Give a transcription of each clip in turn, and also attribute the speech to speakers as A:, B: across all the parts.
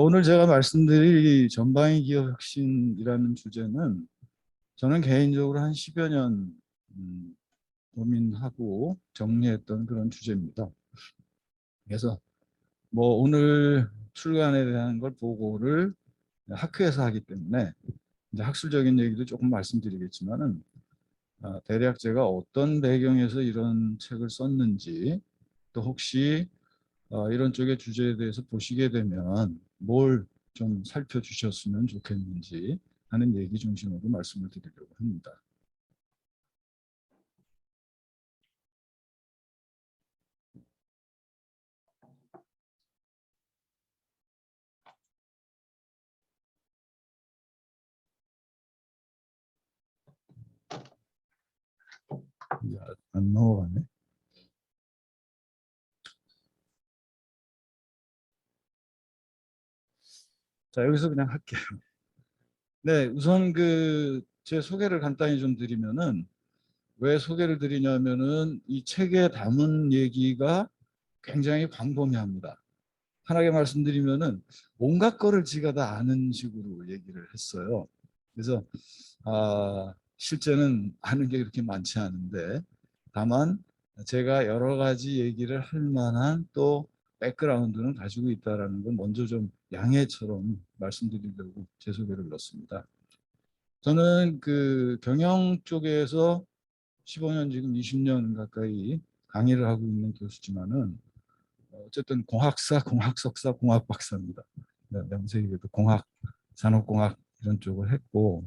A: 오늘 제가 말씀드릴 이 전방위 기업 혁신이라는 주제는 저는 개인적으로 한 10여 년 고민하고 정리했던 그런 주제입니다. 그래서 뭐 오늘 출간에 대한 걸 보고를 학회에서 하기 때문에 이제 학술적인 얘기도 조금 말씀드리겠지만은 대략 제가 어떤 배경에서 이런 책을 썼는지, 또 혹시 이런 쪽의 주제에 대해서 보시게 되면 뭘 좀 살펴주셨으면 좋겠는지 하는 얘기 중심으로 말씀을 드리려고 합니다. 안 넘어가네. 자, 여기서 그냥 할게요. 네, 우선 제 소개를 간단히 좀 드리면은, 왜 소개를 드리냐면은 이 책에 담은 얘기가 굉장히 광범위합니다. 편하게 말씀드리면은 온갖 거를 지가 다 아는 식으로 얘기를 했어요. 그래서 실제는 아는 게 그렇게 많지 않은데, 다만 제가 여러 가지 얘기를 할 만한 또 백그라운드는 가지고 있다는 건 먼저 좀 양해처럼 말씀드리려고 제 소개를 넣었습니다. 저는 경영 쪽에서 15년, 지금 20년 가까이 강의를 하고 있는 교수지만은, 어쨌든 공학사, 공학석사, 공학박사입니다. 명색이도 공학, 산업공학 이런 쪽을 했고,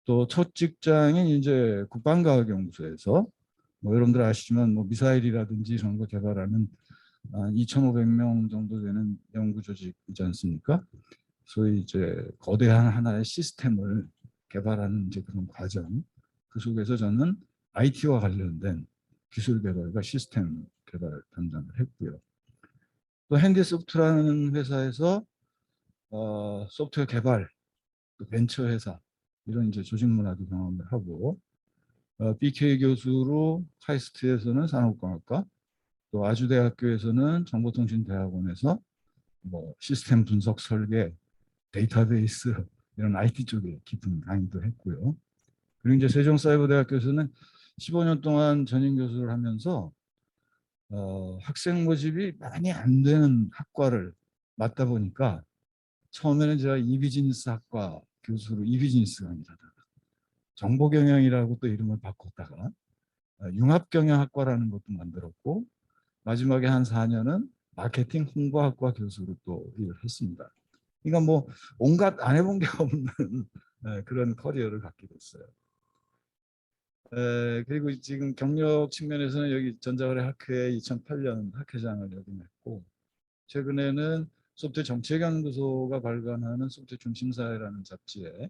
A: 또 첫 직장인 이제 국방과학연구소에서 뭐 여러분들 아시지만 뭐 미사일이라든지 이런 거 개발하는 2,500명 정도 되는 연구 조직이지 않습니까? 소위 이제 거대한 하나의 시스템을 개발하는 이제 그런 과정. 그 속에서 저는 IT와 관련된 기술 개발과 시스템 개발 담당을 했고요. 또 핸디소프트라는 회사에서 소프트웨어 개발, 또 벤처 회사 이런 이제 조직 문화도 경험을 하고, BK 교수로 카이스트에서는 산업공학과, 또 아주대학교에서는 정보통신대학원에서 뭐 시스템 분석 설계, 데이터베이스 이런 IT 쪽에 깊은 강의도 했고요. 그리고 이제 세종사이버대학교에서는 15년 동안 전임 교수를 하면서 학생 모집이 많이 안 되는 학과를 맡다 보니까, 처음에는 제가 이비즈니스 학과 교수로 이비즈니스 강의를 하다가 정보경영이라고 또 이름을 바꿨다가 융합경영학과라는 것도 만들었고, 마지막에 한 4년은 마케팅 홍보학과 교수로 또 일을 했습니다. 그러니까 뭐 온갖 안 해본 게 없는 그런 커리어를 갖게 됐어요. 그리고 지금 경력 측면에서는 여기 전자거래학회 2008년 학회장을 역임했고, 최근에는 소프트웨어 정책연구소가 발간하는 소프트웨어 중심사회라는 잡지에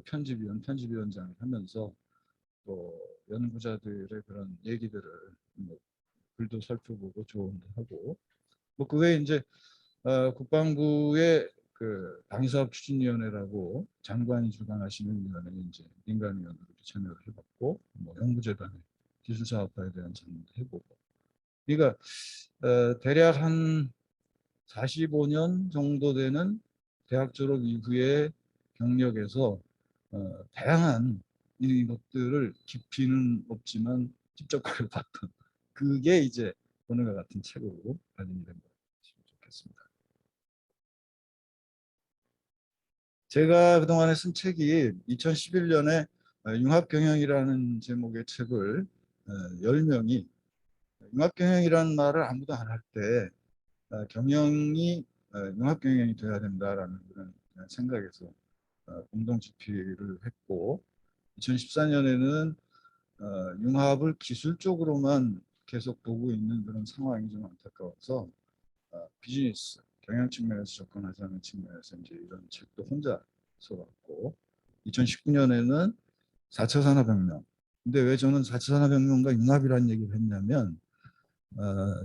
A: 편집위원장을 하면서 또 연구자들의 그런 얘기들을 뭐 글도 살펴보고 조언도 하고, 뭐 그 외에 이제 국방부의 방위사업 추진위원회라고 장관이 주관하시는 위원회에 이제 민간위원으로 참여를 해봤고, 뭐 연구재단의 기술사업화에 대한 참여도 해보고, 그러니까 대략 한 45년 정도 되는 대학 졸업 이후의 경력에서 다양한 이것들을 깊이는 없지만 직접 걸어봤던, 그게 이제 오늘과 같은 책으로 발전이 된 것 같으면 좋겠습니다. 제가 그동안에 쓴 책이 2011년에 융합경영이라는 제목의 책을 10명이, 융합경영이라는 말을 아무도 안 할 때 경영이 융합경영이 돼야 된다라는 그런 생각에서 공동 집필을 했고, 2014년에는 융합을 기술적으로만 계속 보고 있는 그런 상황이 좀 안타까워서 비즈니스 경영 측면에서 접근하자는 측면에서 이제 이런 책도 혼자 써봤고, 2019년에는 4차 산업혁명. 근데 왜 저는 4차 산업혁명과 융합이라는 얘기를 했냐면,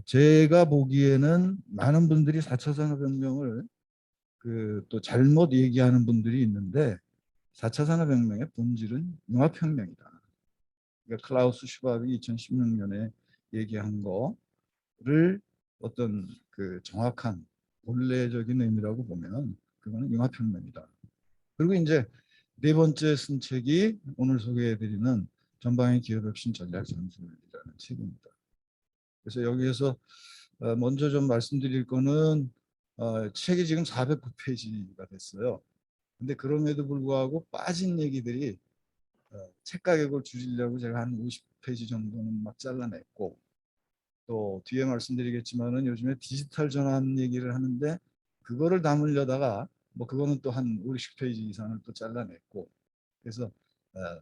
A: 제가 보기에는 많은 분들이 4차 산업혁명을 또 잘못 얘기하는 분들이 있는데, 4차 산업혁명의 본질은 융합혁명이다. 그러니까 클라우스 슈밥이 2016년에 얘기한 거를 어떤 정확한 본래적인 의미라고 보면 그거는 융합혁명이다. 그리고 이제 네 번째 쓴 책이 오늘 소개해드리는 전방위 기업혁신 전략 전술이라는 책입니다. 그래서 여기에서 먼저 좀 말씀드릴 거는 책이 지금 409페이지가 됐어요. 근데 그럼에도 불구하고 빠진 얘기들이 책 가격을 줄이려고 제가 한 50페이지 정도는 막 잘라냈고, 또 뒤에 말씀드리겠지만은 요즘에 디지털 전환 얘기를 하는데 그거를 담으려다가 뭐 그거는 또 한 50페이지 이상을 또 잘라냈고, 그래서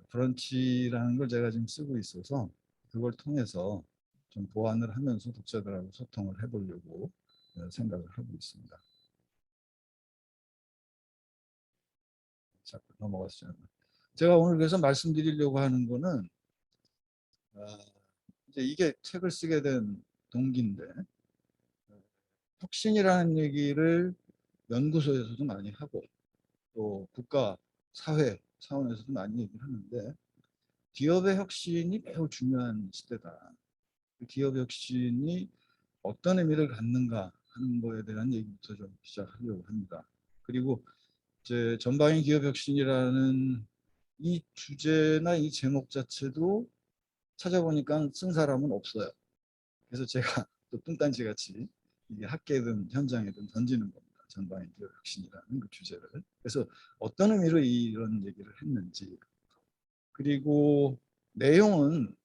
A: 브런치라는 걸 제가 지금 쓰고 있어서 그걸 통해서 좀 보완을 하면서 독자들하고 소통을 해보려고 생각을 하고 있습니다. 자, 넘어가시죠. 제가 오늘 그래서 말씀드리려고 하는 거는 이제 이게 책을 쓰게 된 동기인데, 혁신이라는 얘기를 연구소에서도 많이 하고 또 국가 사회 차원에서도 많이 얘기를 하는데, 기업의 혁신이 매우 중요한 시대다. 기업 혁신이 어떤 의미를 갖는가 하는 거에 대한 얘기부터 좀 시작하려고 합니다. 그리고 이제 전방위 기업 혁신이라는 이 주제나 이 제목 자체도 찾아보니까 쓴 사람은 없어요. 그래서 제가 또 뚱딴지 같이 이게 학계든 현장에든 던지는 겁니다. 전방위 기업 혁신이라는 그 주제를. 그래서 어떤 의미로 이런 얘기를 했는지, 그리고 내용은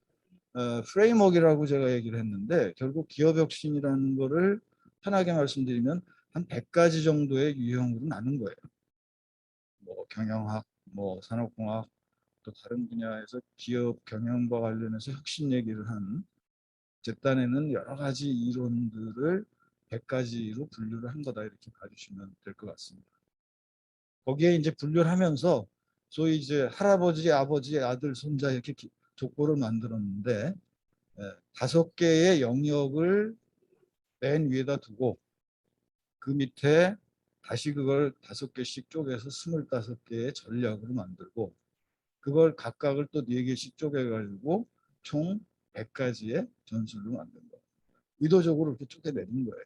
A: 프레임워크라고 제가 얘기를 했는데, 결국 기업 혁신이라는 거를 편하게 말씀드리면 한 100가지 정도의 유형으로 나눈 거예요. 뭐 경영학, 뭐 산업공학, 또 다른 분야에서 기업 경영과 관련해서 혁신 얘기를 한 제 딴에는 여러 가지 이론들을 100가지로 분류를 한 거다, 이렇게 봐주시면 될 것 같습니다. 거기에 이제 분류를 하면서 소위 이제 할아버지, 아버지, 아들, 손자 이렇게 족보를 만들었는데 5개의 영역을 맨 위에다 두고 그 밑에 다시 그걸 5개씩 쪼개서 25개의 전략으로 만들고, 그걸 각각을 또 4개씩 쪼개가지고 총 100가지의 전술로 만든 거예요. 의도적으로 이렇게 쪼개내린 거예요.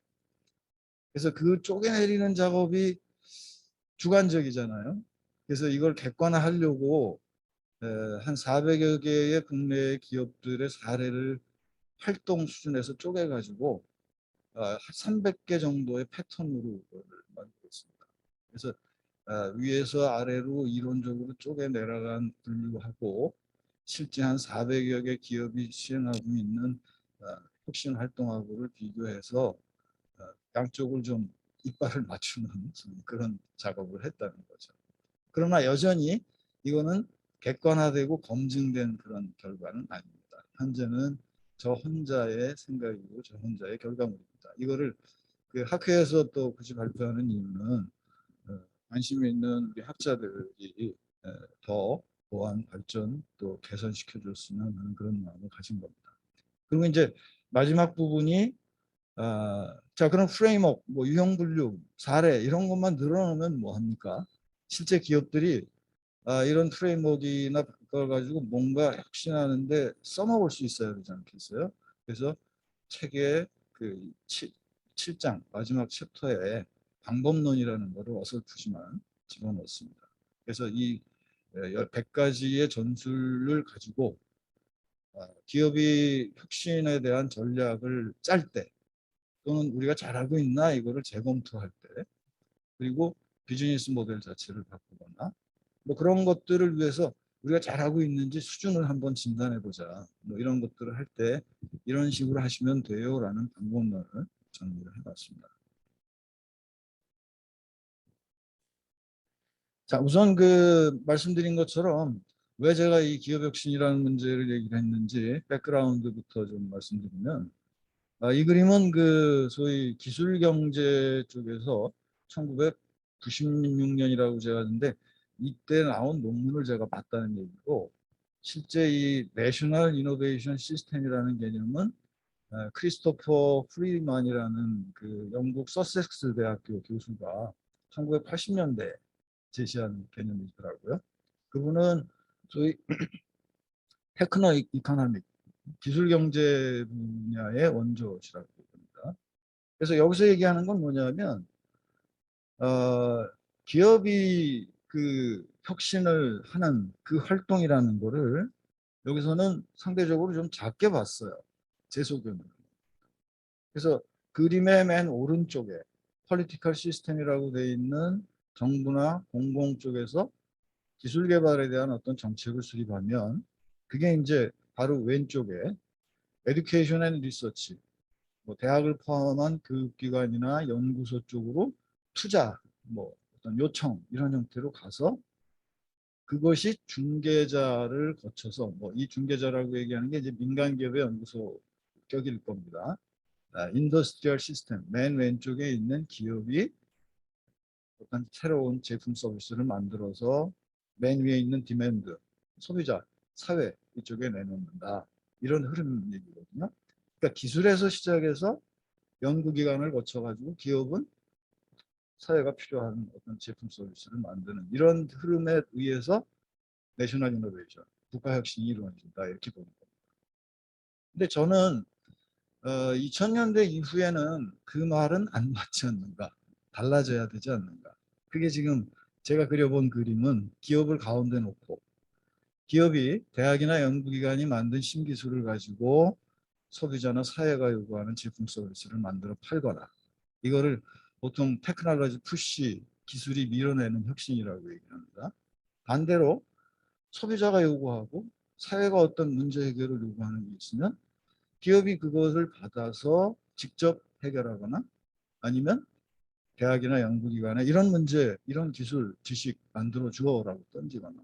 A: 그래서 그 쪼개내리는 작업이 주관적이잖아요. 그래서 이걸 객관화하려고 한 400여 개의 국내 기업들의 사례를 활동 수준에서 쪼개가지고 300개 정도의 패턴으로 만들고 있습니다. 그래서 위에서 아래로 이론적으로 쪼개내려간 분류하고 실제 한 400여 개 기업이 시행하고 있는 혁신 활동하고를 비교해서 양쪽을 좀 이빨을 맞추는 그런 작업을 했다는 거죠. 그러나 여전히 이거는 객관화되고 검증된 그런 결과는 아닙니다. 현재는 저 혼자의 생각이고 저 혼자의 결과물입니다. 이거를 그 학회에서 또 굳이 발표하는 이유는 관심 있는 우리 학자들이 더 보완, 발전 또 개선시켜 줬으면 하는 그런 마음을 가진 겁니다. 그리고 이제 마지막 부분이 자, 그럼 프레임워크, 뭐 유형 분류, 사례 이런 것만 늘어놓으면 뭐 합니까? 실제 기업들이 이런 프레임워크나 그걸 가지고 뭔가 혁신하는데 써먹을 수 있어야 되지 않겠어요? 그래서 책의 그 7장 마지막 챕터에 방법론이라는 것을 어설프지만 집어넣습니다. 그래서 이 100가지의 전술을 가지고 기업이 혁신에 대한 전략을 짤 때, 또는 우리가 잘하고 있나 이거를 재검토할 때, 그리고 비즈니스 모델 자체를 바꾸거나 뭐 그런 것들을 위해서 우리가 잘하고 있는지 수준을 한번 진단해 보자, 뭐 이런 것들을 할 때 이런 식으로 하시면 돼요라는 방법론을 정리를 해봤습니다. 자, 우선 그 말씀드린 것처럼 왜 제가 이 기업혁신이라는 문제를 얘기를 했는지 백그라운드부터 좀 말씀드리면, 이 그림은 그 소위 기술경제 쪽에서 1996년이라고 제가 하는데 이때 나온 논문을 제가 봤다는 얘기고, 실제 이 내셔널 이노베이션 시스템이라는 개념은 크리스토퍼 프리만이라는 그 영국 서섹스 대학교 교수가 1980년대 제시한 개념이더라고요. 그분은 소위 테크노 이코노믹, 기술 경제 분야의 원조시라고 봅니다. 그래서 여기서 얘기하는 건 뭐냐면 어, 기업이 그 혁신을 하는 그 활동이라는 거를 여기서는 상대적으로 좀 작게 봤어요. 제 소견은. 그래서 그림의 맨 오른쪽에 폴리티컬 시스템이라고 되어 있는 정부나 공공 쪽에서 기술 개발에 대한 어떤 정책을 수립하면 그게 이제 바로 왼쪽에 에듀케이션 앤 리서치, 뭐 대학을 포함한 교육기관이나 연구소 쪽으로 투자, 뭐 어떤 요청 이런 형태로 가서 그것이 중개자를 거쳐서 뭐 이 중개자라고 얘기하는 게 이제 민간 기업의 연구소 격일 겁니다. 인더스트리얼 시스템 맨 왼쪽에 있는 기업이 어떤 새로운 제품 서비스를 만들어서 맨 위에 있는 디맨드 소비자 사회 이쪽에 내놓는다 이런 흐름 얘기거든요. 그러니까 기술에서 시작해서 연구기관을 거쳐가지고 기업은 사회가 필요한 어떤 제품 서비스를 만드는 이런 흐름에 의해서 내셔널 이노베이션 국가혁신이 이루어진다 이렇게 보는 겁니다. 근데 저는 2000년대 이후에는 그 말은 안 맞지 않는가, 달라져야 되지 않는가. 그게 지금 제가 그려본 그림은 기업을 가운데 놓고 기업이 대학이나 연구기관이 만든 신기술을 가지고 소비자나 사회가 요구하는 제품 서비스를 만들어 팔거나 이거를 보통 테크놀로지 푸시 기술이 밀어내는 혁신이라고 얘기합니다. 반대로 소비자가 요구하고 사회가 어떤 문제 해결을 요구하는 게 있으면 기업이 그것을 받아서 직접 해결하거나 아니면 대학이나 연구기관에 이런 문제, 이런 기술, 지식 만들어 주어라고 던지거나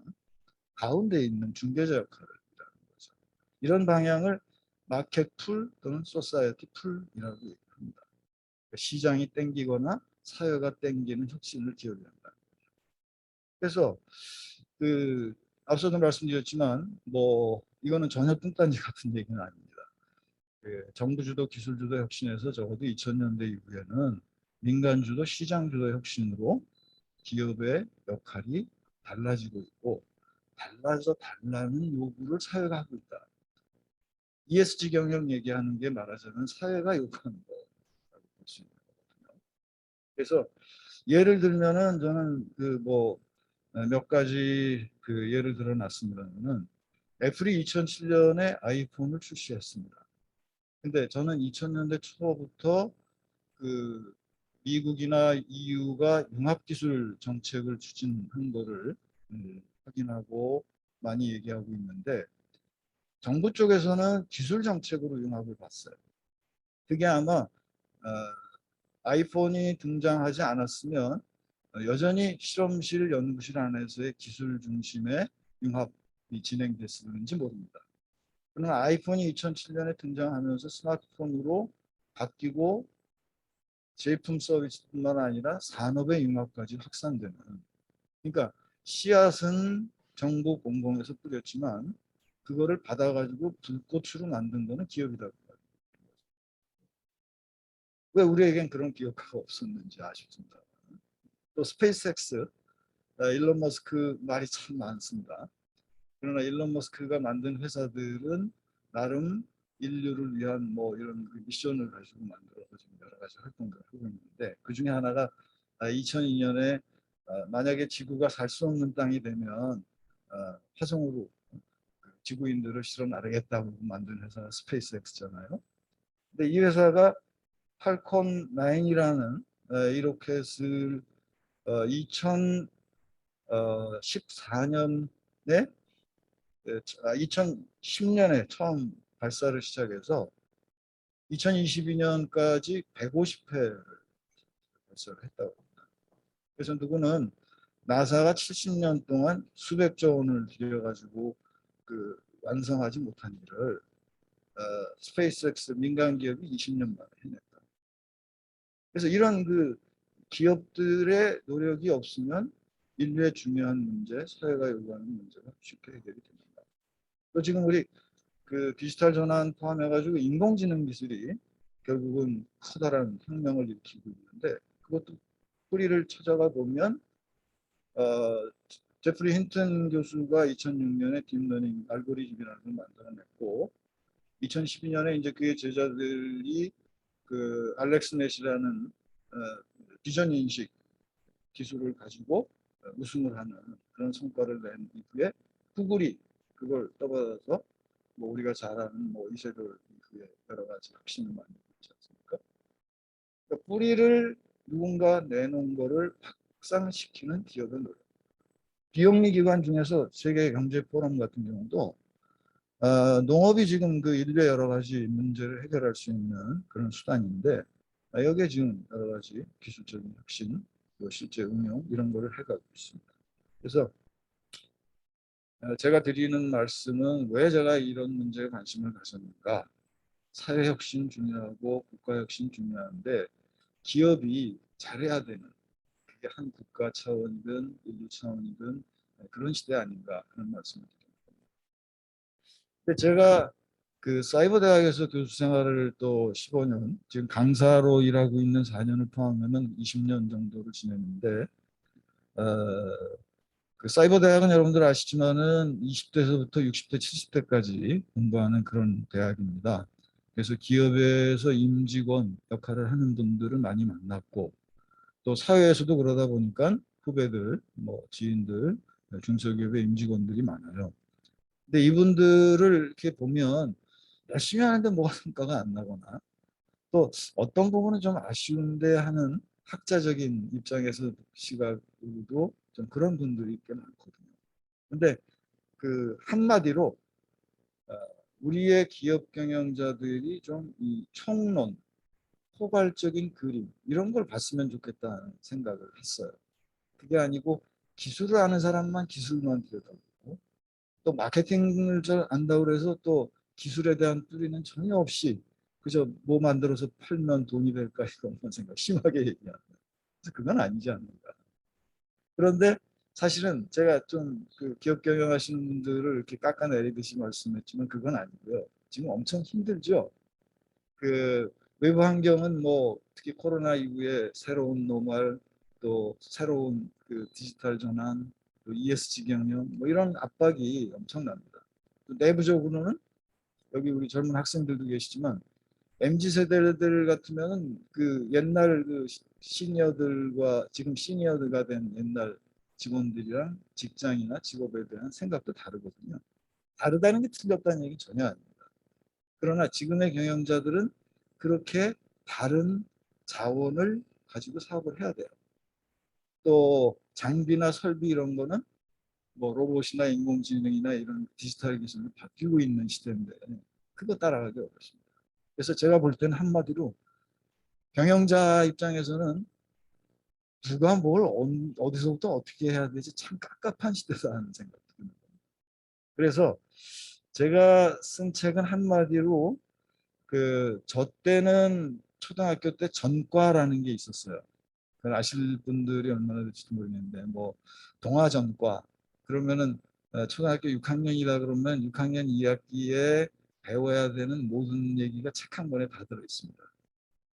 A: 가운데 있는 중개자 역할을 하는 거죠. 이런 방향을 마켓 풀 또는 소사이어티 풀이라고 얘기합니다. 시장이 땡기거나 사회가 땡기는 혁신을 기업이 한다. 그래서 그 앞서도 말씀드렸지만 뭐 이거는 전혀 뚱딴지 같은 얘기는 아닙니다. 그 정부 주도 기술 주도 혁신에서 적어도 2000년대 이후에는 민간 주도 시장 주도 혁신으로 기업의 역할이 달라지고 있고 달라서 달라는 요구를 사회가 하고 있다. ESG 경영 얘기하는 게 말하자면 사회가 요구하는 거라고 볼 수 있는 거거든요. 그래서 예를 들면은 저는 그 뭐 몇 가지 그 예를 들어 놨습니다면은 애플이 2007년에 아이폰을 출시했습니다. 근데 저는 2000년대 초부터 그 미국이나 EU가 융합기술 정책을 추진한 거를 확인하고 많이 얘기하고 있는데 정부 쪽에서는 기술 정책으로 융합을 봤어요. 그게 아마 아이폰이 등장하지 않았으면 여전히 실험실 연구실 안에서의 기술 중심의 융합이 진행됐을는지 모릅니다. 그러나 아이폰이 2007년에 등장하면서 스마트폰으로 바뀌고 제품 서비스뿐만 아니라 산업의 융합까지 확산되는 그러니까 씨앗은 정부 공공에서 뿌렸지만 그거를 받아가지고 불꽃으로 만든 거는 기업이다. 왜 우리에겐 그런 기업가가 없었는지 아쉽습니다. 또 스페이스X 일론 머스크 말이 참 많습니다. 그러나 일론 머스크가 만든 회사들은 나름 인류를 위한 뭐 이런 그 미션을 가지고 만들어서 지금 여러 가지 활동을 하고 있는데 그 중에 하나가 2002년에 만약에 지구가 살 수 없는 땅이 되면 화성으로 지구인들을 실어 나르겠다고 만든 회사가 스페이스X잖아요. 근데 이 회사가 팔콘 9이라는 이 로켓을 2014년에 2010년에 처음 발사를 시작해서 2022년까지 150회를 발사를 했다고 합니다. 그래서 누구는 나사가 70년 동안 수백조 원을 들여가지고 그 완성하지 못한 일을 스페이스X 민간 기업이 20년 만에 해냈다. 그래서 이런 그 기업들의 노력이 없으면 인류의 중요한 문제, 사회가 요구하는 문제가 쉽게 해결이 됩니다. 또 지금 우리 그 디지털 전환 포함해가지고 인공지능 기술이 결국은 커다란 혁명을 일으키고 있는데 그것도 뿌리를 찾아가 보면 제프리 힌튼 교수가 2006년에 딥러닝 알고리즘이라는 걸 만들어냈고 2012년에 이제 그의 제자들이 그 알렉스 넷이라는 비전 인식 기술을 가지고 우승을 하는 그런 성과를 낸 이후에 구글이 그걸 떠받아서 뭐 우리가 잘 아는 뭐 이세돌 이후에 여러 가지 혁신을 만들고 있지 않습니까? 그러니까 뿌리를 누군가 내놓은 거를 확산시키는 기업의 노력. 비영리 기관 중에서 세계 경제 포럼 같은 경우도 농업이 지금 그 인류의 여러 가지 문제를 해결할 수 있는 그런 수단인데 여기에 지금 여러 가지 기술적인 혁신, 실제 응용 이런 거를 해가고 있습니다. 그래서 제가 드리는 말씀은 왜 제가 이런 문제에 관심을 가졌는가? 사회혁신 중요하고 국가혁신 중요한데 기업이 잘해야 되는 그게 한 국가 차원이든 인류 차원이든 그런 시대 아닌가 그런 말씀을 드립니다. 근데 제가 그 사이버 대학에서 교수 생활을 또 15년, 지금 강사로 일하고 있는 4년을 포함하면 20년 정도를 지냈는데 어, 그 사이버 대학은 여러분들 아시지만은 20대에서부터 60대, 70대까지 공부하는 그런 대학입니다. 그래서 기업에서 임직원 역할을 하는 분들을 많이 만났고 또 사회에서도 그러다 보니까 후배들, 뭐 지인들, 중소기업의 임직원들이 많아요. 근데 이분들을 이렇게 보면 열심히 하는데 뭐가 성과가 안 나거나 또 어떤 부분은 좀 아쉬운데 하는 학자적인 입장에서 시각으로도 좀 그런 분들이 꽤 많거든요. 근데 그 한마디로 우리의 기업 경영자들이 좀 이 총론, 포괄적인 그림 이런 걸 봤으면 좋겠다는 생각을 했어요. 그게 아니고 기술을 아는 사람만 기술만 들여다보고 또 마케팅을 잘 안다고 해서 또 기술에 대한 뿌리는 전혀 없이 그저 뭐 만들어서 팔면 돈이 될까 이것만 생각 심하게 얘기하는 그래서 그건 아니지 않는가. 그런데 사실은 제가 좀 그 기업 경영하시는 분들을 이렇게 깎아내리듯이 말씀했지만 그건 아니고요. 지금 엄청 힘들죠. 그 외부 환경은 뭐 특히 코로나 이후에 새로운 노멀 또 새로운 그 디지털 전환 또 ESG 경영 뭐 이런 압박이 엄청납니다. 또 내부적으로는 여기 우리 젊은 학생들도 계시지만 MZ 세대들 같으면은 그 옛날 그 시니어들과 지금 시니어들가 된 옛날 직원들이랑 직장이나 직업에 대한 생각도 다르거든요. 다르다는 게 틀렸다는 얘기 전혀 아닙니다. 그러나 지금의 경영자들은 그렇게 다른 자원을 가지고 사업을 해야 돼요. 또 장비나 설비 이런 거는 뭐 로봇이나 인공지능이나 이런 디지털 기술로 바뀌고 있는 시대인데 그거 따라가기 어렵습니다. 그래서 제가 볼 때는 한마디로 경영자 입장에서는 누가 뭘 어디서부터 어떻게 해야 되지 참 깝깝한 시대다 하는 생각이 듭니다. 그래서 제가 쓴 책은 한마디로 그 저 때는 초등학교 때 전과라는 게 있었어요. 그걸 아실 분들이 얼마나 될지도 모르겠는데 뭐 동아전과 그러면은 초등학교 6학년이다 그러면 6학년 2학기에 배워야 되는 모든 얘기가 책 한 권에 다 들어 있습니다.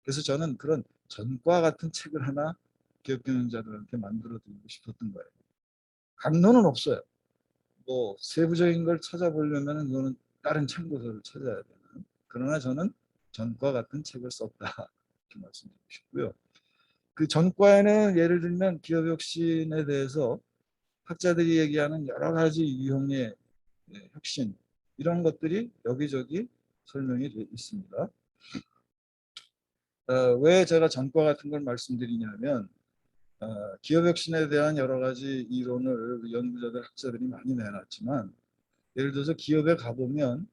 A: 그래서 저는 그런 전과 같은 책을 하나 기업 경영자들한테 만들어 드리고 싶었던 거예요. 강론은 없어요. 뭐 세부적인 걸 찾아보려면 그거는 다른 참고서를 찾아야 되는. 그러나 저는 전과 같은 책을 썼다 이렇게 말씀드리고 싶고요. 그 전과에는 예를 들면 기업 혁신에 대해서 학자들이 얘기하는 여러 가지 유형의 혁신 이런 것들이 여기저기 설명이 되어 있습니다. 왜 제가 전과 같은 걸 말씀드리냐면 기업 혁신에 대한 여러 가지 이론을 연구자들 학자들이 많이 내놨지만 예를 들어서 기업에 가보면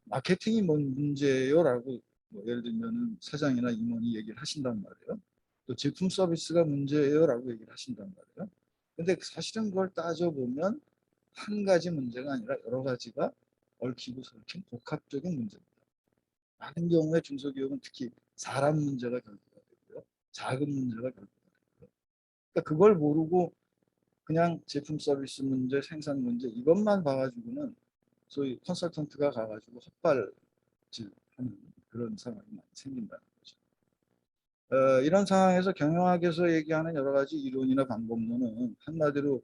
A: 마케팅이 뭔 문제예요라고 뭐 예를 들면 사장이나 임원이 얘기를 하신단 말이에요. 또 제품 서비스가 문제예요라고 얘기를 하신단 말이에요. 근데 사실은 그걸 따져보면 한 가지 문제가 아니라 여러 가지가 얽히고 설킨 복합적인 문제입니다. 많은 경우에 중소기업은 특히 사람 문제가 결부가 되고요. 자금 문제가 결부가 되고요. 그러니까 그걸 모르고 그냥 제품 서비스 문제, 생산 문제 이것만 봐가지고는 소위 컨설턴트가 가가지고 헛발질하는 그런 상황이 많이 생긴다는 거죠. 이런 상황에서 경영학에서 얘기하는 여러 가지 이론이나 방법론은 한마디로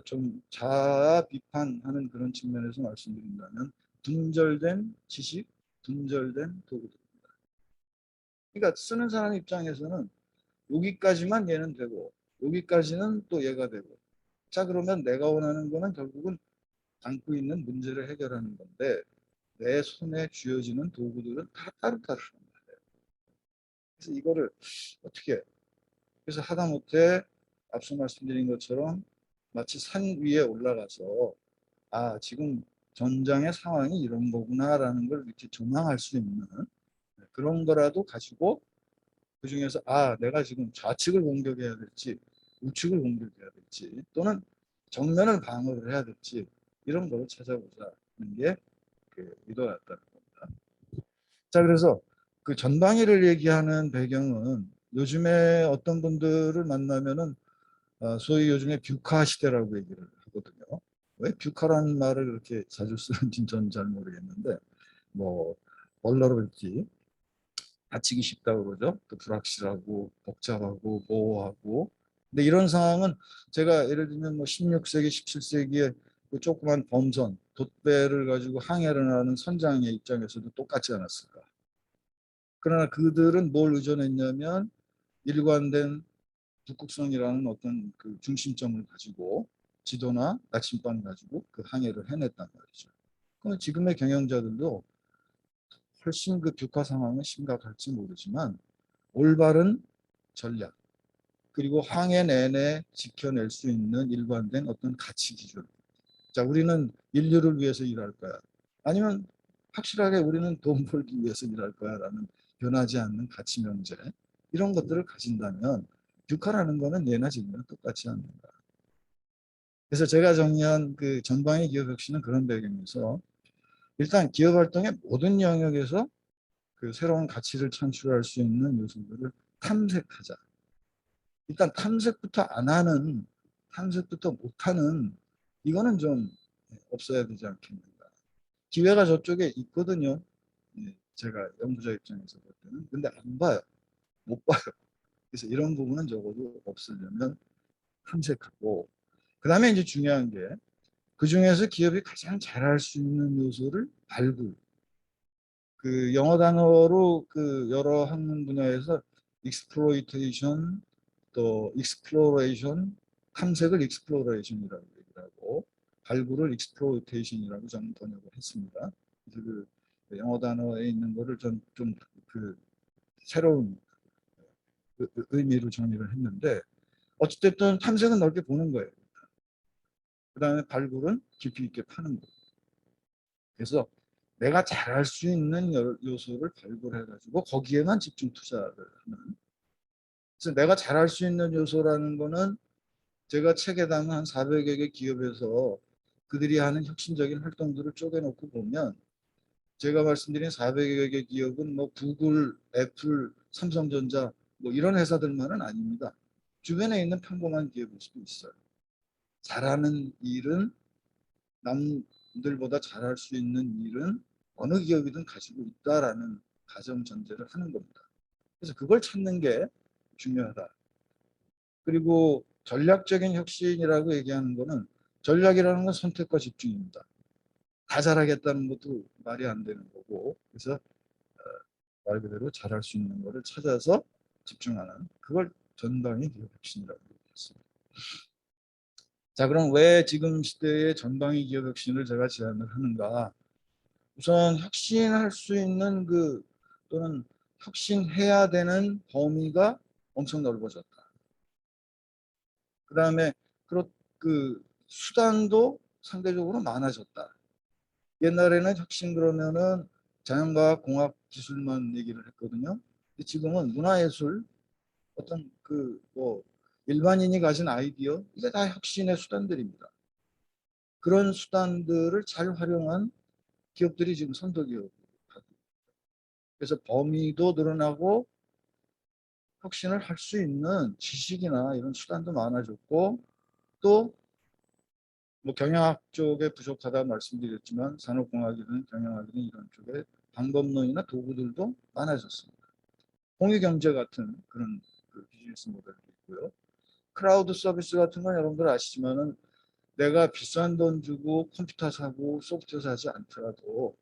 A: 좀 자아 비판하는 그런 측면에서 말씀드린다면 분절된 지식, 분절된 도구들입니다. 그러니까 쓰는 사람 입장에서는 여기까지만 얘는 되고 여기까지는 또 이해가 되고. 자, 그러면 내가 원하는 거는 결국은 안고 있는 문제를 해결하는 건데 내 손에 쥐어지는 도구들은 다 따로따로. 그래서 이거를 어떻게 해? 그래서 하다못해 앞서 말씀드린 것처럼 마치 산 위에 올라가서 아, 지금 전장의 상황이 이런 거구나라는 걸 이렇게 조망할 수 있는 그런 거라도 가지고 그중에서 아, 내가 지금 좌측을 공격해야 될지 우측을 공격해야 될지 또는 정면을 방어를 해야 될지 이런 거를 찾아보자는 게 그 의도였다는 겁니다. 자, 그래서 그 전방위를 얘기하는 배경은 요즘에 어떤 분들을 만나면은 소위 요즘에 뷰카 시대라고 얘기를 하거든요. 왜 뷰카라는 말을 그렇게 자주 쓰는지 저는 잘 모르겠는데 뭐 얼러블티 다치기 쉽다고 그러죠. 또 불확실하고 복잡하고 모호하고. 근데 이런 상황은 제가 예를 들면 뭐 16세기, 17세기에 그 조그만 범선, 돛배를 가지고 항해를 하는 선장의 입장에서도 똑같지 않았을까. 그러나 그들은 뭘 의존했냐면 일관된 북극성이라는 어떤 그 중심점을 가지고 지도나 나침반 가지고 그 항해를 해냈단 말이죠. 그럼 지금의 경영자들도 훨씬 그 뷰카 상황은 심각할지 모르지만 올바른 전략 그리고 항해 내내 지켜낼 수 있는 일관된 어떤 가치 기준. 자, 우리는 인류를 위해서 일할 거야. 아니면 확실하게 우리는 돈 벌기 위해서 일할 거야라는 변하지 않는 가치 명제. 이런 것들을 가진다면 뷰카라는 거는 예나 지금이나 똑같지 않는다. 그래서 제가 정리한 그 전방위 기업 혁신은 그런 배경에서 일단 기업 활동의 모든 영역에서 그 새로운 가치를 창출할 수 있는 요소들을 탐색하자. 일단 탐색부터 안 하는, 탐색부터 못하는 이거는 좀 없어야 되지 않겠는가. 기회가 저쪽에 있거든요. 제가 연구자 입장에서 볼 때는. 근데 안 봐요. 못 봐요. 그래서 이런 부분은 적어도 없으려면 탐색하고 그 다음에 이제 중요한 게 그중에서 기업이 가장 잘할 수 있는 요소를 발굴. 그 영어 단어로 그 여러 학문 분야에서 exploitation 또 exploration 탐색을 exploration이라고 얘기를 하고 발굴을 exploitation이라고 저는 번역을 했습니다. 그래서 그 영어 단어에 있는 거를 좀 그 새로운 의미로 정리를 했는데 어찌됐든 탐색은 넓게 보는 거예요. 그 다음에 발굴은 깊이 있게 파는 거예요. 그래서 내가 잘할 수 있는 요소를 발굴해가지고 거기에만 집중 투자를 하는. 그래서 내가 잘할 수 있는 요소라는 거는 제가 책에 담은 한 400여 개 기업에서 그들이 하는 혁신적인 활동들을 쪼개놓고 보면 제가 말씀드린 400여 개 기업은 뭐 구글, 애플, 삼성전자 뭐 이런 회사들만은 아닙니다. 주변에 있는 평범한 기업일 수도 있어요. 잘하는 일은 남들보다 잘할 수 있는 일은 어느 기업이든 가지고 있다라는 가정 전제를 하는 겁니다. 그래서 그걸 찾는 게 중요하다. 그리고 전략적인 혁신이라고 얘기하는 거는 전략이라는 건 선택과 집중입니다. 다 잘하겠다는 것도 말이 안 되는 거고 그래서 말 그대로 잘할 수 있는 거를 찾아서 집중하는 그걸 전방위 기업 혁신이라고 얘기했습니다. 자, 그럼 왜 지금 시대의 전방위 기업 혁신을 제가 제안을 하는가? 우선 혁신할 수 있는 그 또는 혁신해야 되는 범위가 엄청 넓어졌다. 그 다음에 그 수단도 상대적으로 많아졌다. 옛날에는 혁신 그러면은 자연과학, 공학, 기술만 얘기를 했거든요. 근데 지금은 문화예술 어떤 그 뭐 일반인이 가진 아이디어 이게 다 혁신의 수단들입니다. 그런 수단들을 잘 활용한 기업들이 지금 선도기업. 그래서 범위도 늘어나고 혁신을 할 수 있는 지식이나 이런 수단도 많아졌고 또 뭐 경영학 쪽에 부족하다 말씀드렸지만 산업공학이든 경영학이든 이런 쪽에 방법론이나 도구들도 많아졌습니다. 공유경제 같은 그런 그 비즈니스 모델도 있고요. 크라우드 서비스 같은 건 여러분들 아시지만은 내가 비싼 돈 주고 컴퓨터 사고 소프트웨어 사지 않더라도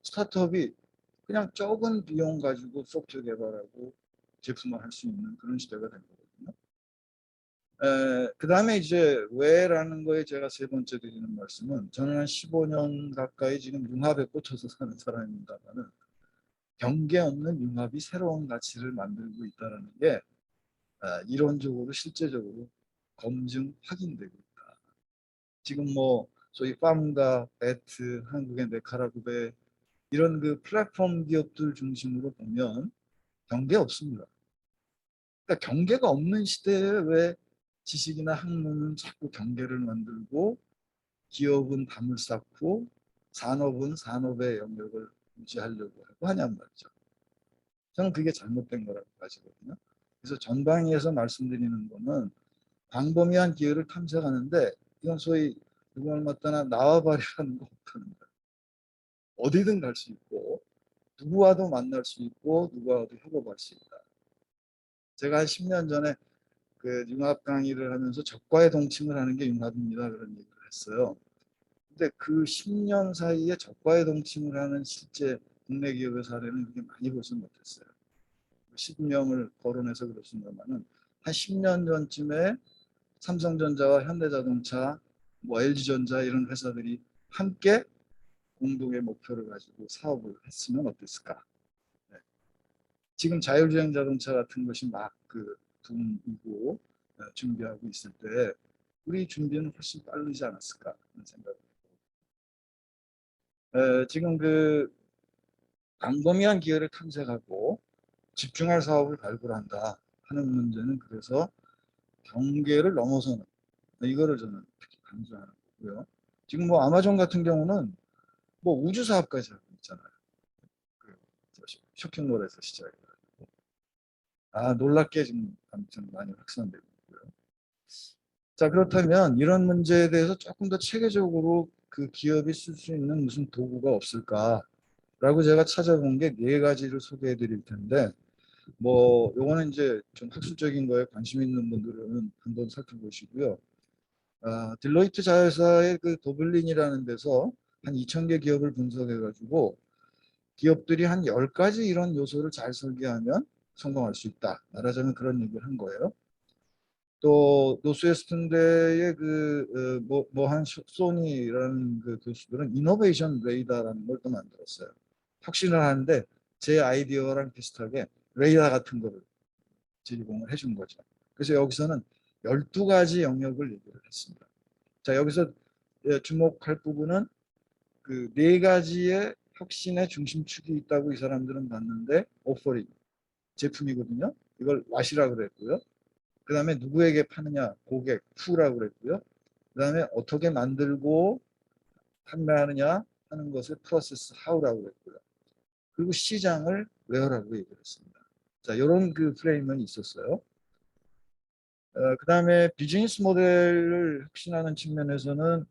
A: 스타트업이 그냥 적은 비용 가지고 소프트웨어 개발하고 제품을 할 수 있는 그런 시대가 된 거거든요. 그다음에 이제 왜라는 거에 제가 세 번째 드리는 말씀은, 저는 한 15년 가까이 지금 융합에 꽂혀서 사는 사람입니다만은, 경계 없는 융합이 새로운 가치를 만들고 있다는 게 이론적으로 실제적으로 검증 확인되고 있다. 지금 뭐 소위 팜과 배트, 한국의 네카라구베, 이런 그 플랫폼 기업들 중심으로 보면 경계 없습니다. 그러니까 경계가 없는 시대에 왜 지식이나 학문은 자꾸 경계를 만들고, 기업은 담을 쌓고, 산업은 산업의 영역을 유지하려고 하고 하냔 말이죠. 저는 그게 잘못된 거라고 봐지거든요. 그래서 전방위에서 말씀드리는 거는, 광범위한 기회를 탐색하는데, 이건 소위 누구를 맞다나 나와바리라는 거 없다는 거예요. 어디든 갈 수 있고, 누구와도 만날 수 있고, 누구와도 협업할 수 있다. 제가 한 10년 전에 그 융합 강의를 하면서 적과의 동침을 하는 게 융합입니다, 그런 얘기를 했어요. 근데 그 10년 사이에 적과의 동침을 하는 실제 국내 기업의 사례는 그렇게 많이 보지 못했어요. 10명을 거론해서 그렇습니다만은, 한 10년 전쯤에 삼성전자와 현대자동차, 뭐 LG전자 이런 회사들이 함께 공동의 목표를 가지고 사업을 했으면 어땠을까. 네. 지금 자율주행 자동차 같은 것이 막 그 붐이고 준비하고 있을 때, 우리 준비는 훨씬 빠르지 않았을까 하는 생각을. 지금 그 광범위한 기회를 탐색하고 집중할 사업을 발굴한다 하는 문제는, 그래서 경계를 넘어서는, 이거를 저는 특히 강조하는 거고요. 지금 뭐 아마존 같은 경우는 뭐 우주 사업까지 하고 있잖아요. 그 쇼핑몰에서 시작해가지고 놀랍게 지금 아무튼 많이 확산되고 있고요. 자, 그렇다면 이런 문제에 대해서 조금 더 체계적으로 그 기업이 쓸 수 있는 무슨 도구가 없을까라고 제가 찾아본 게 네 가지를 소개해 드릴 텐데, 뭐 요거는 이제 좀 학술적인 거에 관심 있는 분들은 한번 살펴보시고요. 딜로이트 자회사의 그 도블린이라는 데서 한 2,000개 기업을 분석해 가지고, 기업들이 한 10가지 이런 요소를 잘 설계하면 성공할 수 있다, 말하자면 그런 얘기를 한 거예요. 또 노스웨스턴대의 그 뭐한 소니라는 그 교수들은 이노베이션 레이더라는 걸 또 만들었어요. 혁신을 하는데 제 아이디어랑 비슷하게 레이더 같은 거를 제공을 해준 거죠. 그래서 여기서는 12가지 영역을 얘기를 했습니다. 자, 여기서 주목할 부분은 그 네 가지의 혁신의 중심축이 있다고 이 사람들은 봤는데, 오퍼링, 제품이거든요. 이걸 왓이라고 그랬고요. 그 다음에 누구에게 파느냐, 고객, 후라고 그랬고요. 그 다음에 어떻게 만들고 판매하느냐 하는 것을 프로세스, 하우라고 그랬고요. 그리고 시장을 웨어라고 얘기를 했습니다. 자, 이런 그 프레임은 있었어요. 그 다음에 비즈니스 모델을 혁신하는 측면에서는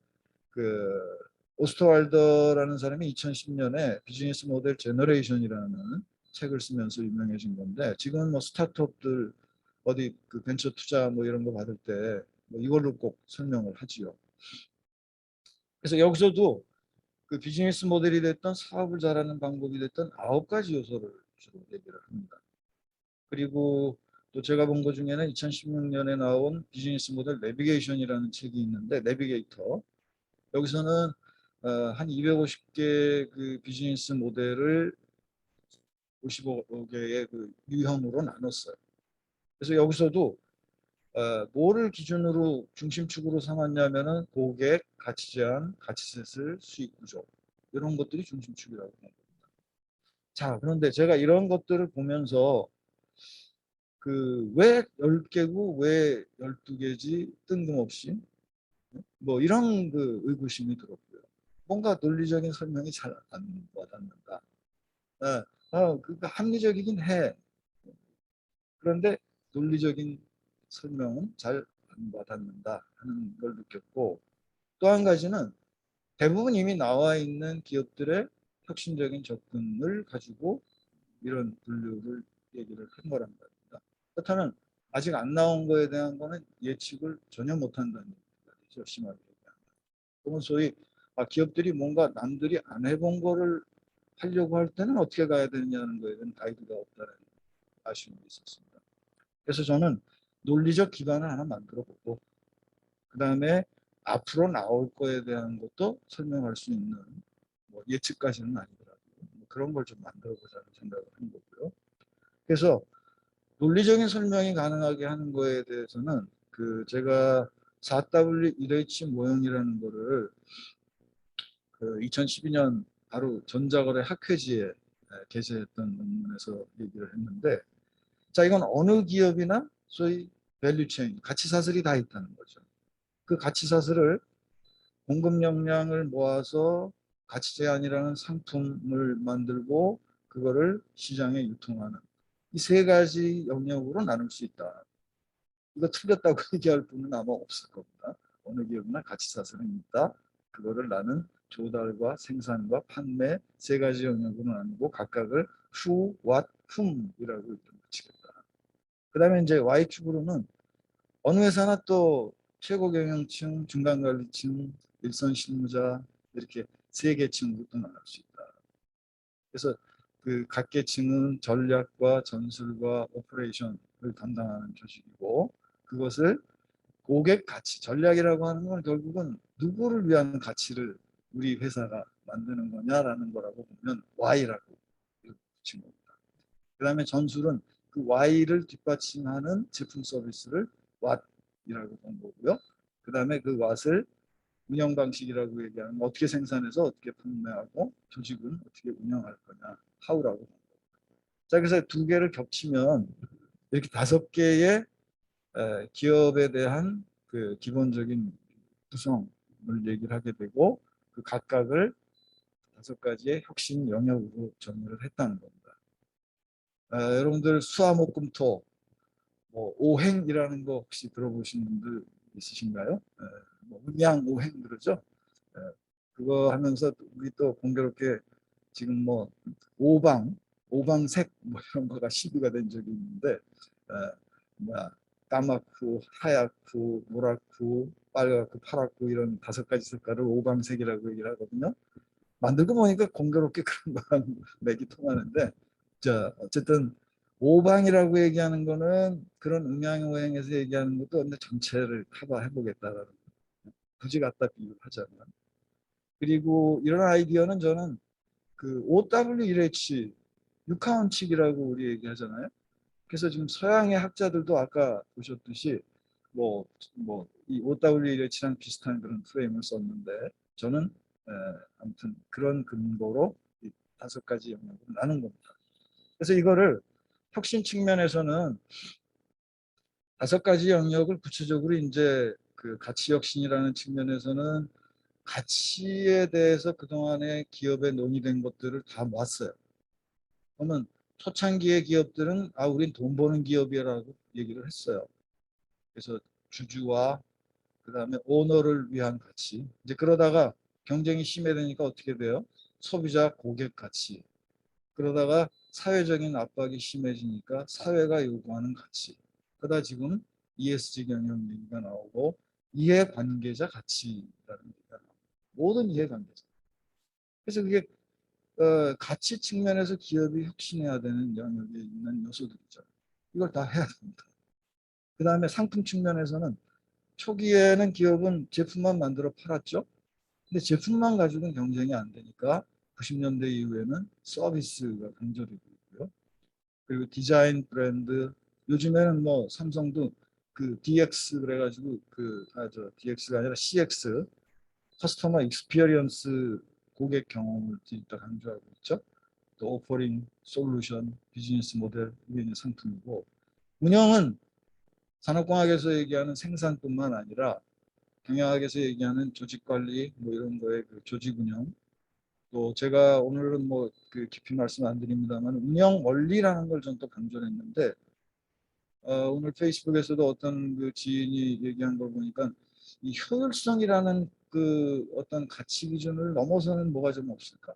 A: 그 오스트왈더라는 사람이 2010년에 비즈니스 모델 제너레이션이라는 책을 쓰면서 유명해진 건데, 지금은 뭐 스타트업들 어디 그 벤처 투자 뭐 이런 거 받을 때뭐 이걸로 꼭 설명을 하지요. 그래서 여기서도 그 비즈니스 모델이 됐던, 사업을 잘하는 방법이 됐던 9가지 요소를 주로 얘기를 합니다. 그리고 또 제가 본 것 중에는 2016년에 나온 비즈니스 모델 내비게이션이라는 책이 있는데, 내비게이터, 여기서는 한 250개 그 비즈니스 모델을 55개의 그 유형으로 나눴어요. 그래서 여기서도 뭐를 기준으로 중심축으로 삼았냐면은 고객, 가치 제한, 가치셋을, 수익 구조, 이런 것들이 중심축이라고 봅니다. 자, 그런데 제가 이런 것들을 보면서 그 왜 10개고 왜 12개지 뜬금없이 뭐 이런 그 의구심이 들었고요. 뭔가 논리적인 설명이 잘 안 와닿는다. 그러니까 합리적이긴 해. 그런데 논리적인 설명은 잘 안 와닿는다 하는 걸 느꼈고, 또 한 가지는 대부분 이미 나와 있는 기업들의 혁신적인 접근을 가지고 이런 분류를 얘기를 한 거란 말입니다. 그렇다면 아직 안 나온 거에 대한 거는 예측을 전혀 못한다는 얘기죠, 심하게 얘기하면. 그러면 소위 기업들이 뭔가 남들이 안 해본 거를 하려고 할 때는 어떻게 가야 되느냐는 거에 대한 가이드가 없다는 아쉬움이 있었습니다. 그래서 저는 논리적 기반을 하나 만들어 보고 그다음에 앞으로 나올 거에 대한 것도 설명할 수 있는 뭐 예측까지는 아니더라도 뭐 그런 걸 좀 만들어 보자는 생각을 한 거고요. 그래서 논리적인 설명이 가능하게 하는 거에 대해서는 그 제가 4W1H 모형이라는 거를 그 2012년 바로 전자거래 학회지에 게재했던 논문에서 얘기를 했는데 자 이건 어느 기업이나 소위 밸류체인 가치 사슬이 다 있다는 거죠. 그 가치 사슬을 공급 역량을 모아서 가치 제한이라는 상품을 만들고 그거를 시장에 유통하는 이 세 가지 영역으로 나눌 수 있다. 이거 틀렸다고 얘기할 분은 아마 없을 겁니다. 어느 기업이나 가치 사슬은 있다. 그거를 나는 조달과 생산과 판매 세 가지 영역으로 나누고 각각을 who, what, whom이라고 이렇게 붙이겠다. 그 다음에 이제 Y축으로는 어느 회사나 또 최고 경영층, 중간관리층, 일선 실무자 이렇게 세 계층으로 또 나눌 수 있다. 그래서 그 각 계층은 전략과 전술과 오퍼레이션을 담당하는 조직이고 그것을 고객 가치, 전략이라고 하는 건 결국은 누구를 위한 가치를 우리 회사가 만드는 거냐라는 거라고 보면 Y라고 붙인 겁니다. 그 다음에 전술은 그 Y를 뒷받침하는 제품 서비스를 What이라고 본 거고요. 그 다음에 그 What을 운영 방식이라고 얘기하는 어떻게 생산해서 어떻게 판매하고 조직은 어떻게 운영할 거냐 How라고 본 거예요. 자 그래서 두 개를 겹치면 이렇게 5개의 기업에 대한 그 기본적인 구성을 얘기를 하게 되고 그 각각을 5가지의 혁신 영역으로 정의를 했다는 겁니다. 여러분들 수화목금토 뭐 오행이라는 거 혹시 들어보신 분들 있으신가요? 뭐 음양오행 그러죠? 에, 그거 하면서 우리 또 공교롭게 지금 뭐 오방, 오방색 뭐 이런 거가 시비가 된 적이 있는데 뭐야 까맣고 하얗고 노랗고 빨갛고 파랗고 이런 5가지 색깔을 오방색이라고 얘기를 하거든요. 만들고 보니까 공교롭게 그런 거랑 맥이 통하는데 자 어쨌든 오방이라고 얘기하는 거는 그런 음양오행에서 얘기하는 것도 근데 전체를 커버해 보겠다라는 굳이 갖다 비유하자면 그리고 이런 아이디어는 저는 그 OW1H 육하원칙이라고 우리 얘기하잖아요. 그래서 지금 서양의 학자들도 아까 보셨듯이 이 OW1H랑 비슷한 그런 프레임을 썼는데 저는 아무튼 그런 근거로 이 5가지 영역으로 나눈 겁니다. 그래서 이거를 혁신 측면에서는 5가지 영역을 구체적으로 이제 그 가치 혁신이라는 측면에서는 가치에 대해서 그동안에 기업에 논의된 것들을 다 모았어요. 그러면 초창기의 기업들은 우린 돈 버는 기업이라고 얘기를 했어요. 그래서 주주와 그다음에 오너를 위한 가치. 이제 그러다가 경쟁이 심해지니까 어떻게 돼요? 소비자 고객 가치. 그러다가 사회적인 압박이 심해지니까 사회가 요구하는 가치. 그러다 지금 ESG 경영 얘기가 나오고 이해관계자 가치라는 얘기가 나옵니다. 모든 이해관계자. 그래서 그게 가치 측면에서 기업이 혁신해야 되는 영역에 있는 요소들이죠. 이걸 다 해야 됩니다. 그 다음에 상품 측면에서는 초기에는 기업은 제품만 만들어 팔았죠. 근데 제품만 가지고는 경쟁이 안 되니까 90년대 이후에는 서비스가 강조되고 있고요. 그리고 디자인 브랜드 요즘에는 뭐 삼성도 그 DX 그래가지고 DX가 아니라 CX 커스터머 익스피리언스 고객 경험을 더 강조하고 있죠. 또 오퍼링 솔루션 비즈니스 모델 이게 상품이고 운영은 산업공학에서 얘기하는 생산뿐만 아니라 경영학에서 얘기하는 조직관리 뭐 이런 거에 그 조직 운영 또 제가 오늘은 뭐 그 깊이 말씀 안 드립니다만 운영 원리라는 걸 좀 더 강조를 했는데 오늘 페이스북에서도 어떤 그 지인이 얘기한 걸 보니까 이 효율성이라는 그 어떤 가치 기준을 넘어서는 뭐가 좀 없을까?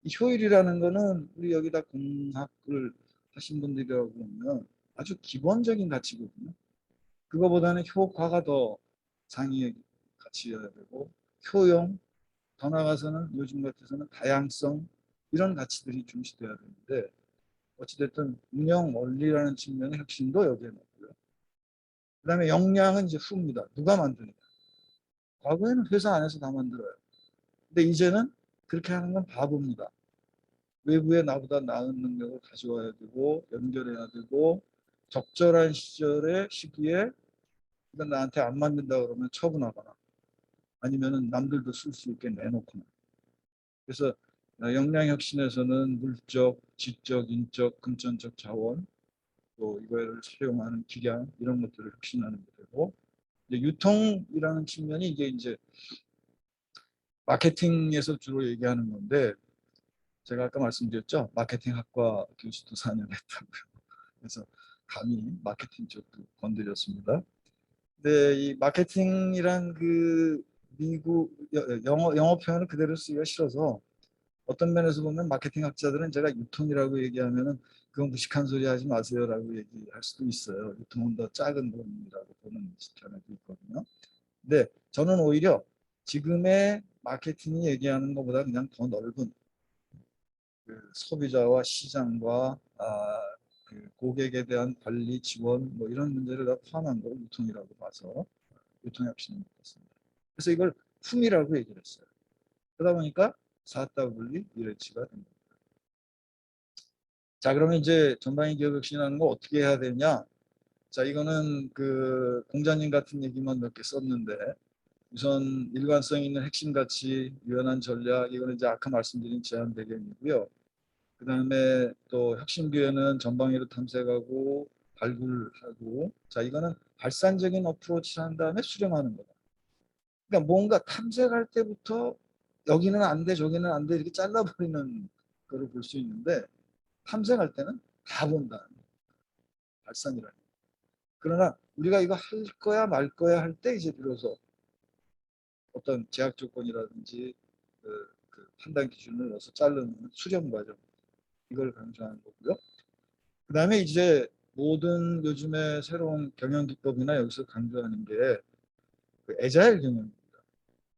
A: 이 효율이라는 거는 우리 여기다 공학을 하신 분들이라고 보면 아주 기본적인 가치거든요. 그거보다는 효과가 더 상위의 가치여야 되고 효용, 더 나아가서는 요즘 같아서는 다양성 이런 가치들이 중시돼야 되는데 어찌됐든 운영 원리라는 측면의 혁신도 여기에 넣고요. 그다음에 역량은 이제 후입니다. 누가 만드느냐. 과거에는 회사 안에서 다 만들어요. 근데 이제는 그렇게 하는 건 바보입니다. 외부에 나보다 나은 능력을 가져와야 되고 연결해야 되고 적절한 시기에 나한테 안 맞는다 그러면 처분하거나 아니면은 남들도 쓸 수 있게 내놓거나. 그래서 역량혁신에서는 물적, 지적, 인적, 금전적 자원 또 이거를 사용하는 기량 이런 것들을 혁신하는 게 되고 이제 유통이라는 측면이 이제 마케팅에서 주로 얘기하는 건데 제가 아까 말씀드렸죠. 마케팅학과 교수도 4년 했다고요. 그래서 감히 마케팅 쪽도 건드렸습니다. 근데 이 마케팅이란 그 미국 영어 표현을 그대로 쓰기가 싫어서 어떤 면에서 보면 마케팅 학자들은 제가 유통이라고 얘기하면은 그건 무식한 소리 하지 마세요라고 얘기할 수도 있어요. 유통은 더 작은 돈이라고 보는 견해도 있거든요. 근데 저는 오히려 지금의 마케팅이 얘기하는 것보다 그냥 더 넓은 그 소비자와 시장과 그 고객에 대한 관리 지원 뭐 이런 문제를 다 포함한 걸 유통이라고 봐서 유통혁신을 믿었습니다. 그래서 이걸 품이라고 얘기를 했어요. 그러다 보니까 4W 이레치가 된 겁니다. 자, 그러면 이제 전방위 기업혁신하는 거 어떻게 해야 되냐? 자, 이거는 그 공자님 같은 얘기만 몇 개 썼는데 우선 일관성 있는 핵심 가치, 유연한 전략, 이거는 이제 아까 말씀드린 제안 배경이고요. 그 다음에 또 혁신 기회는 전방위로 탐색하고 발굴하고, 자, 이거는 발산적인 어프로치를 한 다음에 수렴하는 거다. 그러니까 뭔가 탐색할 때부터 여기는 안 돼, 저기는 안 돼, 이렇게 잘라버리는 거를 볼 수 있는데 탐색할 때는 다 본다. 발산이라는. 그러나 우리가 이거 할 거야 말 거야 할 때 이제 비로소 어떤 제약 조건이라든지 그 판단 기준을 넣어서 자르는 수렴 과정 이걸 강조하는 거고요. 그 다음에 이제 모든 요즘에 새로운 경영 기법이나 여기서 강조하는 게 그 애자일 경영입니다.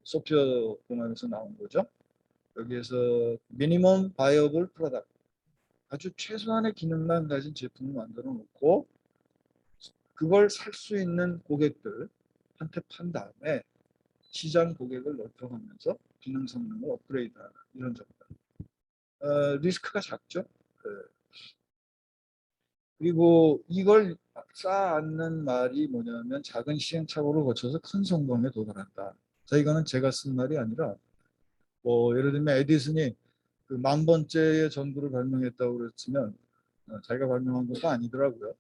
A: 소프트웨어 공학에서 나온 거죠. 여기에서 미니멈 바이어블 프로덕트 아주 최소한의 기능만 가진 제품을 만들어 놓고 그걸 살 수 있는 고객들한테 판 다음에 시장 고객을 넓혀가면서 기능 성능을 업그레이드하는 이런 점들. 리스크가 작죠. 그리고 이걸 쌓아앉는 말이 뭐냐면 작은 시행착오를 거쳐서 큰 성공에 도달한다. 자, 이거는 제가 쓴 말이 아니라 뭐 예를 들면 에디슨이 그 10,000번째의 전구를 발명했다고 그랬으면 자기가 발명한 것도 아니더라고요.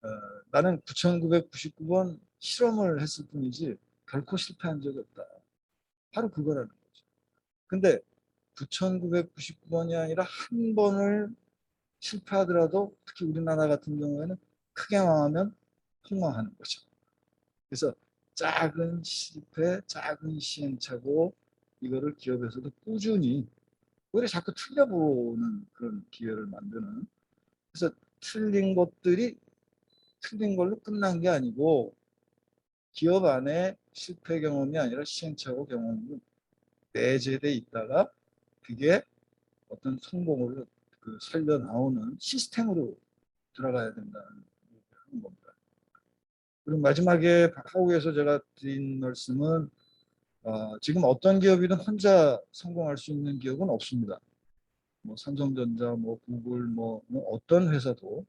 A: 어, 나는 9,999번 실험을 했을 뿐이지 결코 실패한 적이 없다. 바로 그거라는 거죠. 근데 9,999번이 아니라 한 번을 실패하더라도 특히 우리나라 같은 경우에는 크게 망하면 폭망하는 거죠. 그래서 작은 실패, 작은 시행착오 이거를 기업에서도 꾸준히 오히려 자꾸 틀려보는 그런 기회를 만드는 그래서 틀린 것들이 틀린 걸로 끝난 게 아니고 기업 안에 실패 경험이 아니라 시행착오 경험이 내재돼 있다가 그게 어떤 성공으로 그 살려 나오는 시스템으로 들어가야 된다는 겁니다. 그리고 마지막에 하우에서 제가 드린 말씀은 지금 어떤 기업이든 혼자 성공할 수 있는 기업은 없습니다. 뭐 삼성전자, 뭐 구글, 뭐 어떤 회사도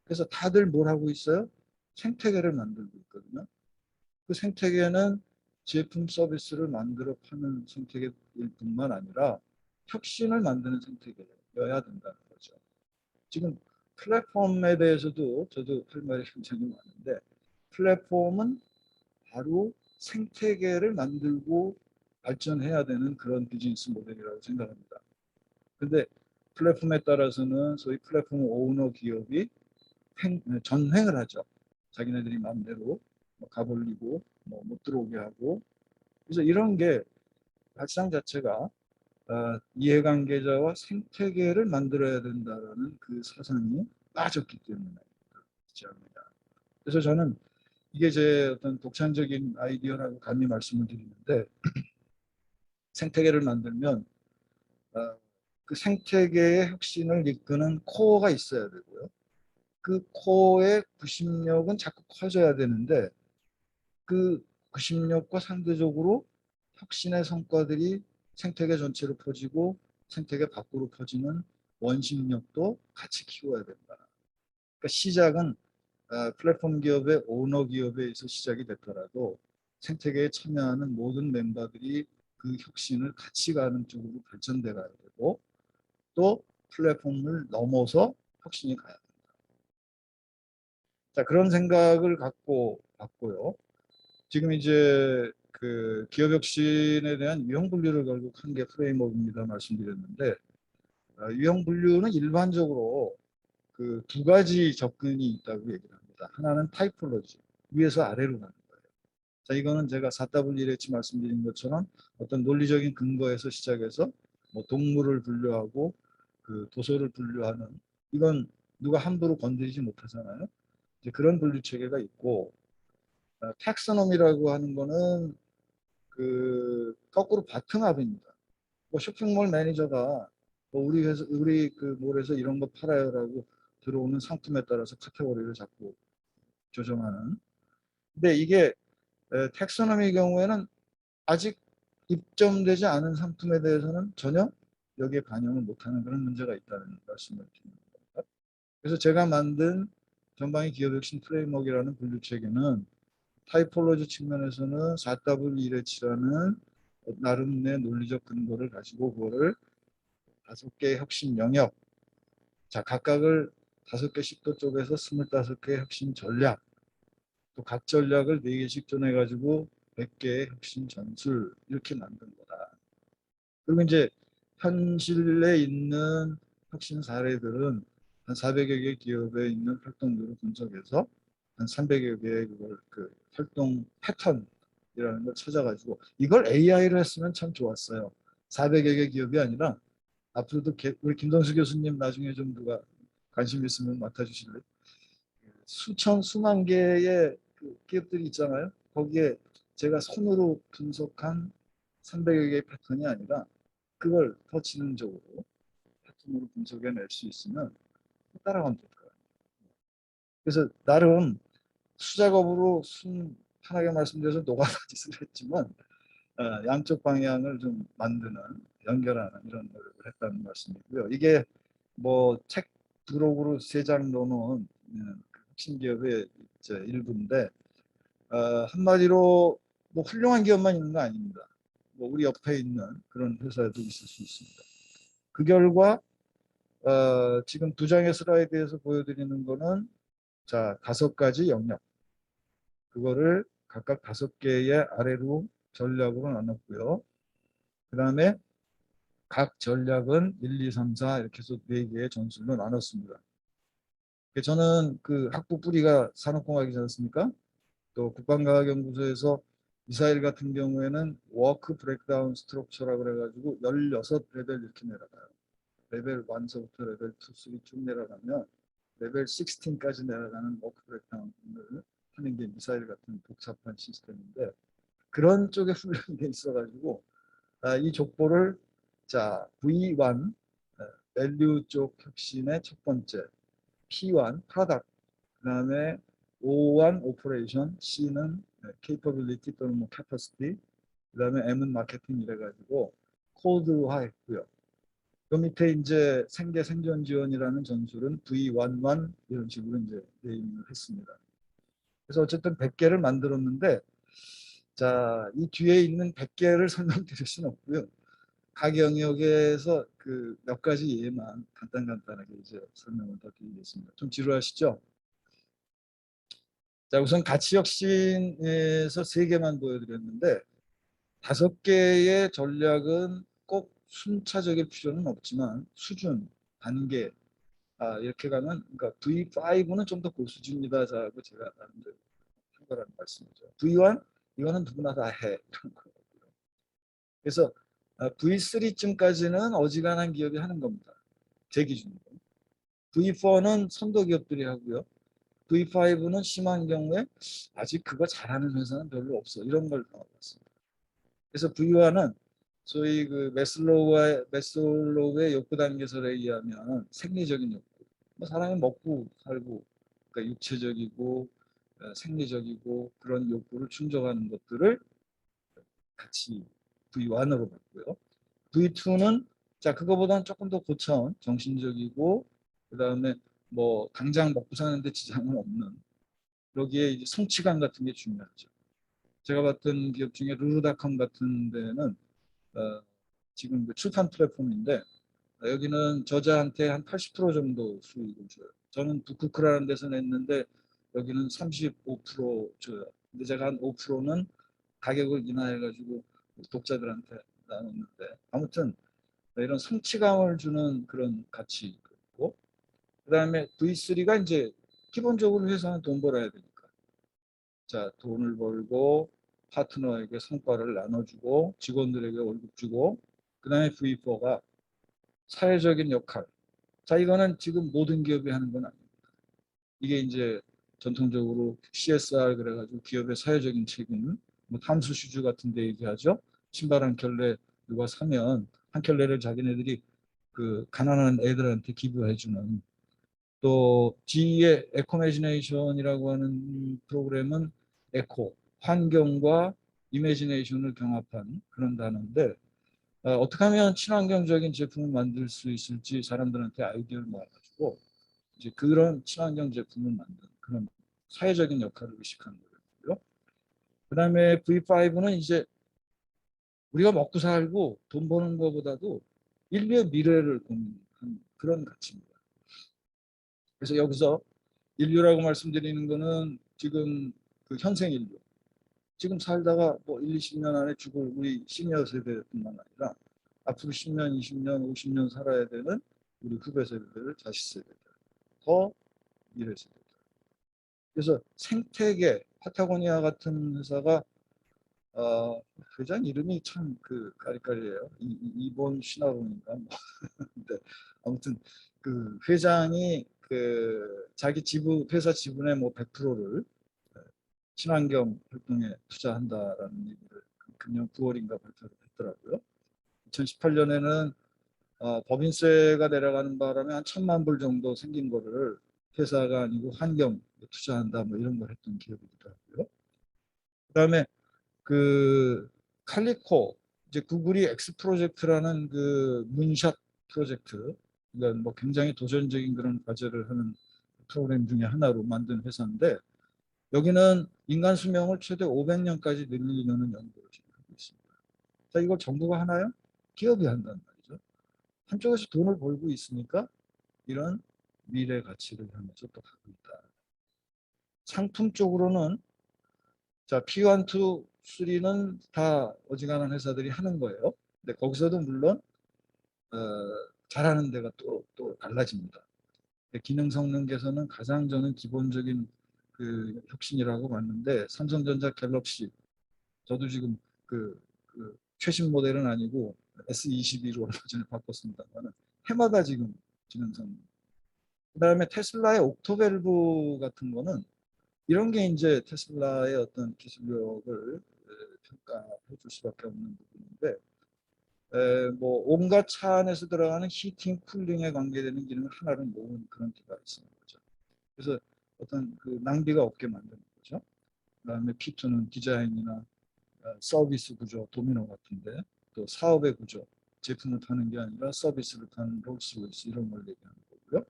A: 그래서 다들 뭘 하고 있어요? 생태계를 만들고 있거든요. 그 생태계는 제품 서비스를 만들어 파는 생태계일 뿐만 아니라 혁신을 만드는 생태계여야 된다는 거죠. 지금 플랫폼에 대해서도 저도 할 말이 굉장히 많은데 플랫폼은 바로 생태계를 만들고 발전해야 되는 그런 비즈니스 모델이라고 생각합니다. 근데 플랫폼에 따라서는 소위 플랫폼 오너 기업이 전횡을 하죠. 자기네들이 마음대로 가볼리고 못 들어오게 하고 그래서 이런 게 발상 자체가 이해관계자와 생태계를 만들어야 된다는 그 사상이 빠졌기 때문에 그렇지 않느냐. 그래서 저는 이게 제 어떤 독창적인 아이디어라고 감히 말씀을 드리는데 생태계를 만들면 그 생태계의 혁신을 이끄는 코어가 있어야 되고요. 그 코어의 구심력은 자꾸 커져야 되는데 그 구심력과 상대적으로 혁신의 성과들이 생태계 전체로 퍼지고 생태계 밖으로 퍼지는 원심력도 같이 키워야 된다. 그러니까 시작은 플랫폼 기업의 오너 기업에서 시작이 됐더라도 생태계에 참여하는 모든 멤버들이 그 혁신을 같이 가는 쪽으로 발전돼 가야 되고 또 플랫폼을 넘어서 혁신이 가야 된다. 자, 그런 생각을 갖고 왔고요. 지금 이제 그 기업 혁신에 대한 유형 분류를 결국 한 게 프레임워크입니다 말씀드렸는데 유형 분류는 일반적으로 그 두 가지 접근이 있다고 얘기를 합니다. 하나는 타이폴로지, 위에서 아래로 가는 거예요. 자, 이거는 제가 4W1H 말씀드린 것처럼 어떤 논리적인 근거에서 시작해서 뭐 동물을 분류하고 그 도서를 분류하는 이건 누가 함부로 건드리지 못하잖아요. 이제 그런 분류 체계가 있고 텍소노미라고 하는 거는 그 거꾸로 바텀업입니다. 뭐 쇼핑몰 매니저가 뭐 우리 회사 우리 그 몰에서 이런 거 팔아요라고 들어오는 상품에 따라서 카테고리를 자꾸 조정하는. 근데 이게 텍소노미 경우에는 아직 입점되지 않은 상품에 대해서는 전혀 여기에 반영을 못하는 그런 문제가 있다는 말씀을 드립니다. 그래서 제가 만든 전방위 기업혁신 프레임워크라는 분류 체계는 타이폴로지 측면에서는 4W1H라는 나름의 논리적 근거를 가지고 그거를 5개의 혁신 영역, 자 각각을 5개 식도 쪽에서 25개의 혁신 전략, 또 각 전략을 4개씩 쪼내가지고 100개의 혁신 전술 이렇게 만든 거다. 그리고 이제 현실에 있는 혁신 사례들은 한 400여 개 기업에 있는 활동들을 분석해서 한 300여 개의 그걸 그 활동 패턴이라는 걸 찾아가지고 이걸 AI로 했으면 참 좋았어요. 400여 개 기업이 아니라 앞으로도 우리 김동수 교수님 나중에 좀 누가 관심 있으면 맡아주실래요? 수천 수만 개의 그 기업들이 있잖아요. 거기에 제가 손으로 분석한 300여 개의 패턴이 아니라 그걸 더 지능적으로 패턴으로 분석해낼 수 있으면 따라가면 될 거예요. 그래서 나름 수작업으로 편하게 말씀드려서 노가다짓을 했지만 양쪽 방향을 좀 만드는 연결하는 이런 노력을 했다는 말씀이고요. 이게 뭐 책 부록으로 3장 놓은 혁신 기업의 일부인데 한마디로 뭐 훌륭한 기업만 있는 거 아닙니다. 뭐 우리 옆에 있는 그런 회사에도 있을 수 있습니다. 그 결과 지금 2장의 슬라이드에서 보여드리는 거는 자 5가지 영역 그거를 각각 5개의 아래로 전략으로 나눴고요. 그 다음에 각 전략은 1, 2, 3, 4 이렇게 해서 4개의 전술로 나눴습니다. 저는 그 학부 뿌리가 산업공학이지 않습니까? 또 국방과학연구소에서 미사일 같은 경우에는 워크 브레이크다운 스트럭처라고 그래가지고 16레벨 이렇게 내려가요. 레벨 1서부터 레벨 2, 3 쭉 내려가면 레벨 16까지 내려가는 워크 브레이크다운을 하는 게 미사일 같은 복잡한 시스템인데 그런 쪽에 훈련이 돼 있어가지고 이 족보를 자 V1 밸류 쪽 혁신의 첫 번째 P1 프로덕트 그 다음에 O1 오퍼레이션 C는 capability 또는 뭐 capacity 그 다음에 M은 마케팅 이래가지고 코드화했고요. 그 밑에 이제 생계 생존 지원이라는 전술은 V11 이런 식으로 이제 네이밍을 했습니다. 그래서 어쨌든 100개를 만들었는데 자, 이 뒤에 있는 100개를 설명드릴 수는 없고요. 각 영역에서 그 몇 가지 예만 간단하게 이제 설명을 더 드리겠습니다. 좀 지루하시죠? 자, 우선 가치 혁신에서 3개만 보여드렸는데 5개의 전략은 꼭 순차적일 필요는 없지만 수준, 단계 이렇게 가면 그러니까 V5는 좀 더 고수준이다라고 제가 나름대로 한 거라는 말씀이죠. V1 이거는 누구나 다 해. 그래서 V3쯤까지는 어지간한 기업이 하는 겁니다. 제 기준으로. V4는 선도 기업들이 하고요. V5는 심한 경우에 아직 그거 잘하는 회사는 별로 없어. 이런 걸 나와봤습니다. 그래서 V1은 소위 그 메슬로우의 욕구 단계설에 의하면 생리적인 욕구. 뭐 사람이 먹고 살고 그러니까 육체적이고 생리적이고 그런 욕구를 충족하는 것들을 같이 V1으로 봤고요. V2는 자 그거보다는 조금 더 고차원 정신적이고 그다음에 뭐 당장 먹고 사는데 지장은 없는 여기에 이제 성취감 같은 게 중요하죠. 제가 봤던 기업 중에 루루닷컴 같은 데는 지금 그 출판 플랫폼인데 여기는 저자한테 한 80% 정도 수익을 줘요. 저는 북쿠크라는 데서 냈는데 여기는 35% 줘요. 근데 제가 한 5%는 가격을 인하해가지고 독자들한테 나눴는데 아무튼 이런 성취감을 주는 그런 가치 있고 그다음에 V3가 이제 기본적으로 회사는 돈 벌어야 되니까 자 돈을 벌고 파트너에게 성과를 나눠주고 직원들에게 월급 주고 그다음에 V4가 사회적인 역할. 자 이거는 지금 모든 기업이 하는 건 아닙니다. 이게 이제 전통적으로 CSR 그래가지고 기업의 사회적인 책임, 뭐 탐수슈즈 같은 데 얘기하죠. 신발 한 켤레 누가 사면 한 켤레를 자기네들이 그 가난한 애들한테 기부해주는 또 G의 에코매지네이션이라고 하는 프로그램은 에코, 환경과 이매지네이션을 경합한 그런 단어인데 어떻게 하면 친환경적인 제품을 만들 수 있을지 사람들한테 아이디어를 모아가지고 이제 그런 친환경 제품을 만드는 그런 사회적인 역할을 의식하는 거고요. 그다음에 V5는 이제 우리가 먹고 살고 돈 버는 것보다도 인류의 미래를 고민하는 그런 가치입니다. 그래서 여기서 인류라고 말씀드리는 거는 지금 그 현생 인류, 지금 살다가 뭐 1, 20년 안에 죽을 우리 시니어 세대뿐만 아니라 앞으로 10년, 20년, 50년 살아야 되는 우리 후배 세대들, 자식 세대들, 더 미래 세대들. 그래서 생태계, 파타고니아 같은 회사가 회장 이름이 참 그 까리까리해요. 이본 시나론인가 뭐. 근데 아무튼 그 회장이 그 자기 지분 회사 지분의 뭐 100%를 친환경 활동에 투자한다라는 얘기를 금년 9월인가 발표를 했더라고요. 2018년에는 법인세가 내려가는 바람에 한 1,000만 불 정도 생긴 거를 회사가 아니고 환경 투자한다 뭐 이런 걸 했던 기업이기도 하고요. 그다음에 그 칼리코 이제 구글이 X 프로젝트라는 그 문샷 프로젝트 그러니까 뭐 굉장히 도전적인 그런 과제를 하는 프로그램 중에 하나로 만든 회사인데 여기는 인간 수명을 최대 500년까지 늘리려는 연구를 진행하고 있습니다. 자, 이걸 정부가 하나요? 기업이 한단 말이죠. 한쪽에서 돈을 벌고 있으니까 이런 미래 가치를 향해서 또 가고 있다. 상품 쪽으로는 자, P1, 2, 3는 다 어지간한 회사들이 하는 거예요. 근데 거기서도 물론 어, 잘하는 데가 또 달라집니다. 기능 성능 개선은 가장 저는 기본적인 그 혁신이라고 봤는데 삼성전자 갤럭시 저도 지금 그 최신 모델은 아니고 S22로 얼마 전에 바꿨습니다만 해마다 지금 기능 성능. 그다음에 테슬라의 옥토밸브 같은 거는 이런 게 이제 테슬라의 어떤 기술력을 평가해 줄 수밖에 없는 부분인데 뭐 온갖 차 안에서 들어가는 히팅, 쿨링에 관계되는 기능을 하나로 모은 그런 디바이스인 거죠. 그래서 어떤 그 낭비가 없게 만드는 거죠. 그다음에 P2는 디자인이나 서비스 구조, 도미노 같은데 또 사업의 구조, 제품을 파는 게 아니라 서비스를 파는 롤스로이스 이런 걸 얘기하는 거고요.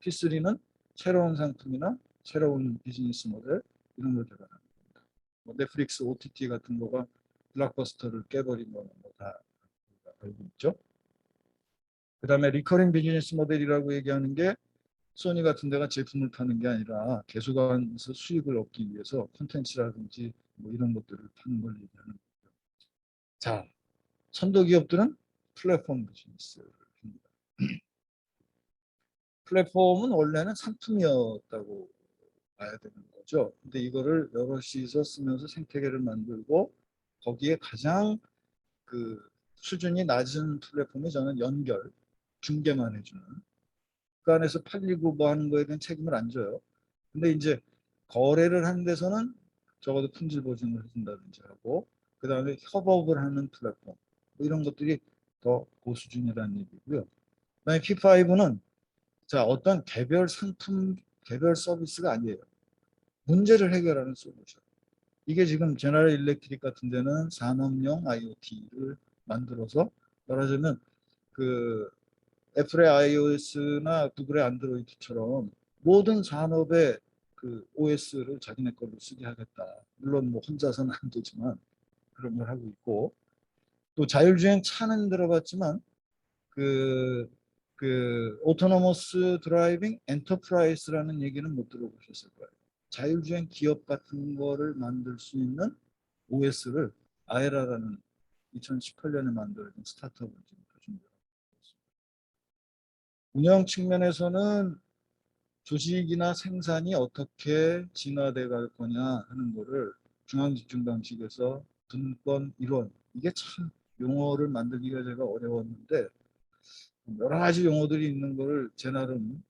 A: P3는 새로운 상품이나 새로운 비즈니스 모델 이런 걸 개발하는 겁니다. 뭐 넷플릭스 OTT 같은 거가 블록버스터를 깨버린 거는 뭐다 알고 있죠. 그다음에 리커링 비즈니스 모델이라고 얘기하는 게 소니 같은 데가 제품을 파는 게 아니라 계속해서 수익을 얻기 위해서 콘텐츠라든지 뭐 이런 것들을 파는 걸 얘기하는 거죠. 자, 선도 기업들은 플랫폼 비즈니스를 합니다. 플랫폼은 원래는 상품이었다고 봐야 되는 거죠. 근데 이거를 여럿이서 쓰면서 생태계를 만들고 거기에 가장 그 수준이 낮은 플랫폼이 저는 연결, 중개만 해주는 그 안에서 팔리고 뭐 하는 거에 대한 책임을 안 져요. 근데 이제 거래를 하는 데서는 적어도 품질 보증을 해준다든지 하고 그 다음에 협업을 하는 플랫폼 뭐 이런 것들이 더 고수준이라는 얘기고요. 그다음에 P5는 자 어떤 개별 상품 개별 서비스가 아니에요. 문제를 해결하는 솔루션. 이게 지금 제너럴 일렉트릭 같은 데는 산업용 IoT를 만들어서 말하자면 그 애플의 iOS나 구글의 안드로이드처럼 모든 산업의 그 OS를 자기네 걸로 쓰게 하겠다. 물론 뭐 혼자서는 안 되지만 그런 걸 하고 있고, 또 자율주행 차는 들어봤지만 그 오토노머스 드라이빙 엔터프라이즈라는 얘기는 못 들어보셨을 거예요. 자율주행 기업 같은 거를 만들 수 있는 OS를 아에라라는 2018년에 만들어진 스타트업을 지금 준비하고 있습니다. 운영 측면에서는 조직이나 생산이 어떻게 진화돼 갈 거냐 하는 거를 중앙집중방식에서 분권 이론, 이게 참 용어를 만들기가 제가 어려웠는데 여러 가지 용어들이 있는 거를 제 나름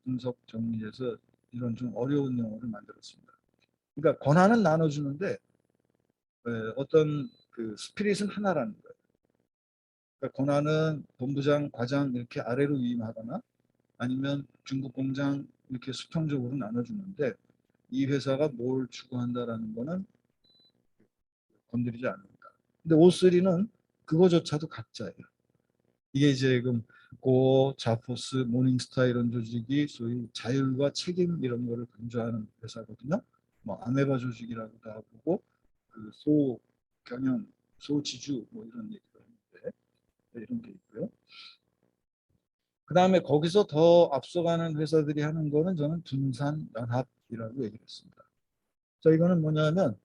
A: 분석 정리해서 이런 좀 어려운 용어를 만들었습니다. 그러니까 권한은 나눠주는데 어떤 그 스피릿은 하나라는 거예요. 그러니까 권한은 본부장, 과장 이렇게 아래로 위임하거나 아니면 중국 공장 이렇게 수평적으로 나눠주는데 이 회사가 뭘 추구한다라는 거는 건드리지 않는다. 근데 O3는 그거조차도 각자예요. 이게 지금 고, 자포스, 모닝스타 이런 조직이 소위 자율과 책임 이런 거를 강조하는 회사거든요. 뭐 아메바 조직이라고도 하고 그 소경영, 소지주 뭐 이런 얘기가 있는데 이런 게 있고요. 그 다음에 거기서 더 앞서가는 회사들이 하는 거는 저는 분산연합이라고 얘기를 했습니다. 자, 이거는 뭐냐면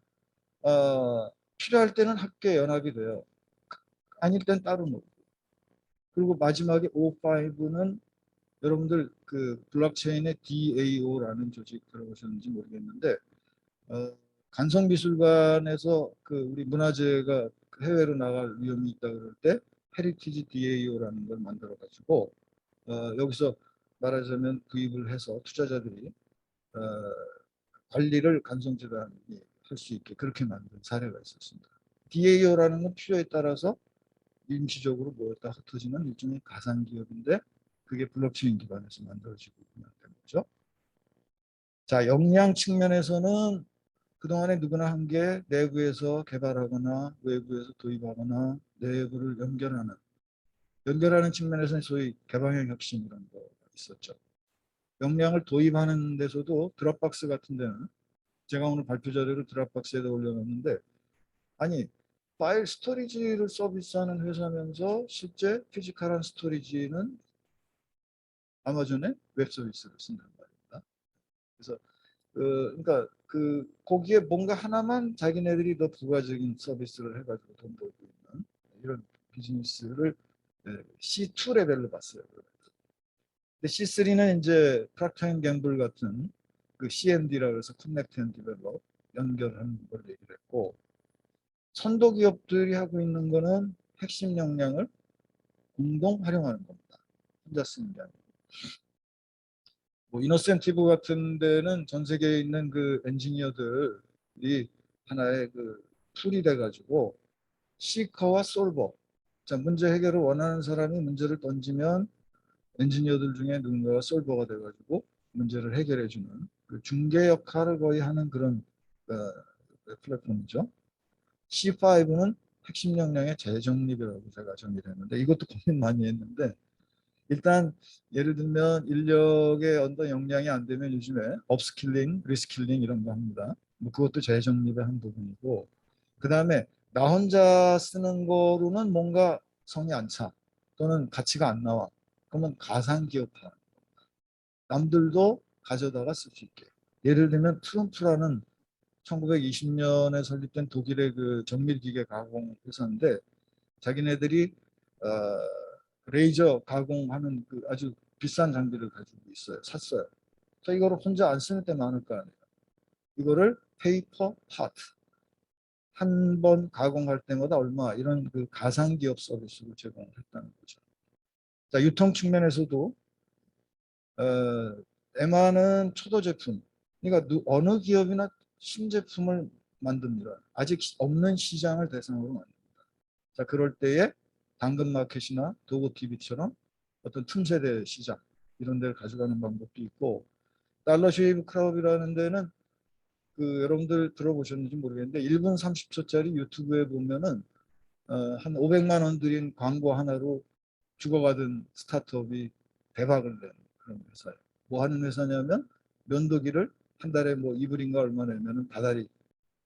A: 필요할 때는 합계 연합이 돼요. 아닐 땐 따로 놓고. 그리고 마지막에 O5는 여러분들 그 블록체인의 DAO라는 조직 들어보셨는지 모르겠는데 간성미술관에서 그 우리 문화재가 해외로 나갈 위험이 있다 그럴 때 헤리티지 DAO라는 걸 만들어 가지고 여기서 말하자면 구입을 해서 투자자들이 어, 관리를 간성재단이 할 수 있게 그렇게 만든 사례가 있었습니다. DAO라는 건 필요에 따라서 임시적으로 모였다 흩어지는 일종의 가상 기업인데 그게 블록체인 기반에서 만들어지고 있는 거죠. 자, 역량 측면에서는 그동안에 누구나 한 게 내부에서 개발하거나 외부에서 도입하거나 내부를 연결하는 측면에서는 소위 개방형 혁신 이런 거 있었죠. 역량을 도입하는 데서도 드랍박스 같은 데는 제가 오늘 발표 자료를 드랍박스에다 올려놨는데 아니 파일 스토리지를 서비스하는 회사면서 실제 피지컬한 스토리지는 아마존의 웹 서비스를 쓴단 말입니다. 그래서 그러니까 그 거기에 뭔가 하나만 자기네들이 더 부가적인 서비스를 해가지고 돈 벌고 있는 이런 비즈니스를 C2 레벨로 봤어요. 근데 C3는 이제 프락터 앤 갬블 같은 그 CMD라고 해서 커넥트 앤 디벨롭 연결하는 걸 얘기를 했고 선도 기업들이 하고 있는 거는 핵심 역량을 공동 활용하는 겁니다. 혼자 쓰는 게 아니고. 뭐 이노센티브 같은 데는 전 세계에 있는 그 엔지니어들이 하나의 그 툴이 돼가지고 시커와 솔버. 자, 문제 해결을 원하는 사람이 문제를 던지면 엔지니어들 중에 누군가가 솔버가 돼가지고 문제를 해결해주는 그 중개 역할을 거의 하는 그런 플랫폼이죠. C5는 핵심 역량의 재정립이라고 제가 정의를 했는데 이것도 고민 많이 했는데 일단 예를 들면 인력의 어떤 역량이 안 되면 요즘에 업스킬링, 리스킬링 이런 거 합니다. 뭐 그것도 재정립의 한 부분이고 그 다음에 나 혼자 쓰는 거로는 뭔가 성이 안 차 또는 가치가 안 나와. 그러면 가상기업화. 남들도 가져다가 쓸 수 있게. 예를 들면 트럼프라는 1920년에 설립된 독일의 그 정밀기계 가공 회사인데 자기네들이 레이저 가공하는 그 아주 비싼 장비를 가지고 있어요. 샀어요. 자, 이거를 혼자 안 쓰는 때 많을 거 아니에요. 이거를 페이퍼 파트 한 번 가공할 때마다 얼마 이런 그 가상기업 서비스를 제공을 했다는 거죠. 자, 유통 측면에서도 에마는 초도 제품. 그러니까 어느 기업이나 신제품을 만듭니다. 아직 없는 시장을 대상으로 만듭니다. 자, 그럴 때에 당근마켓이나 도고TV처럼 어떤 틈새대 시장 이런 데를 가져가는 방법도 있고 달러 쉐이브 크라업이라는 데는 그 여러분들 들어보셨는지 모르겠는데 1분 30초짜리 유튜브에 보면은 한 500만 원 들인 광고 하나로 죽어가던 스타트업이 대박을 낸 그런 회사예요. 뭐 하는 회사냐면 면도기를 한 달에 뭐 이불인가 얼마 내면은 다달이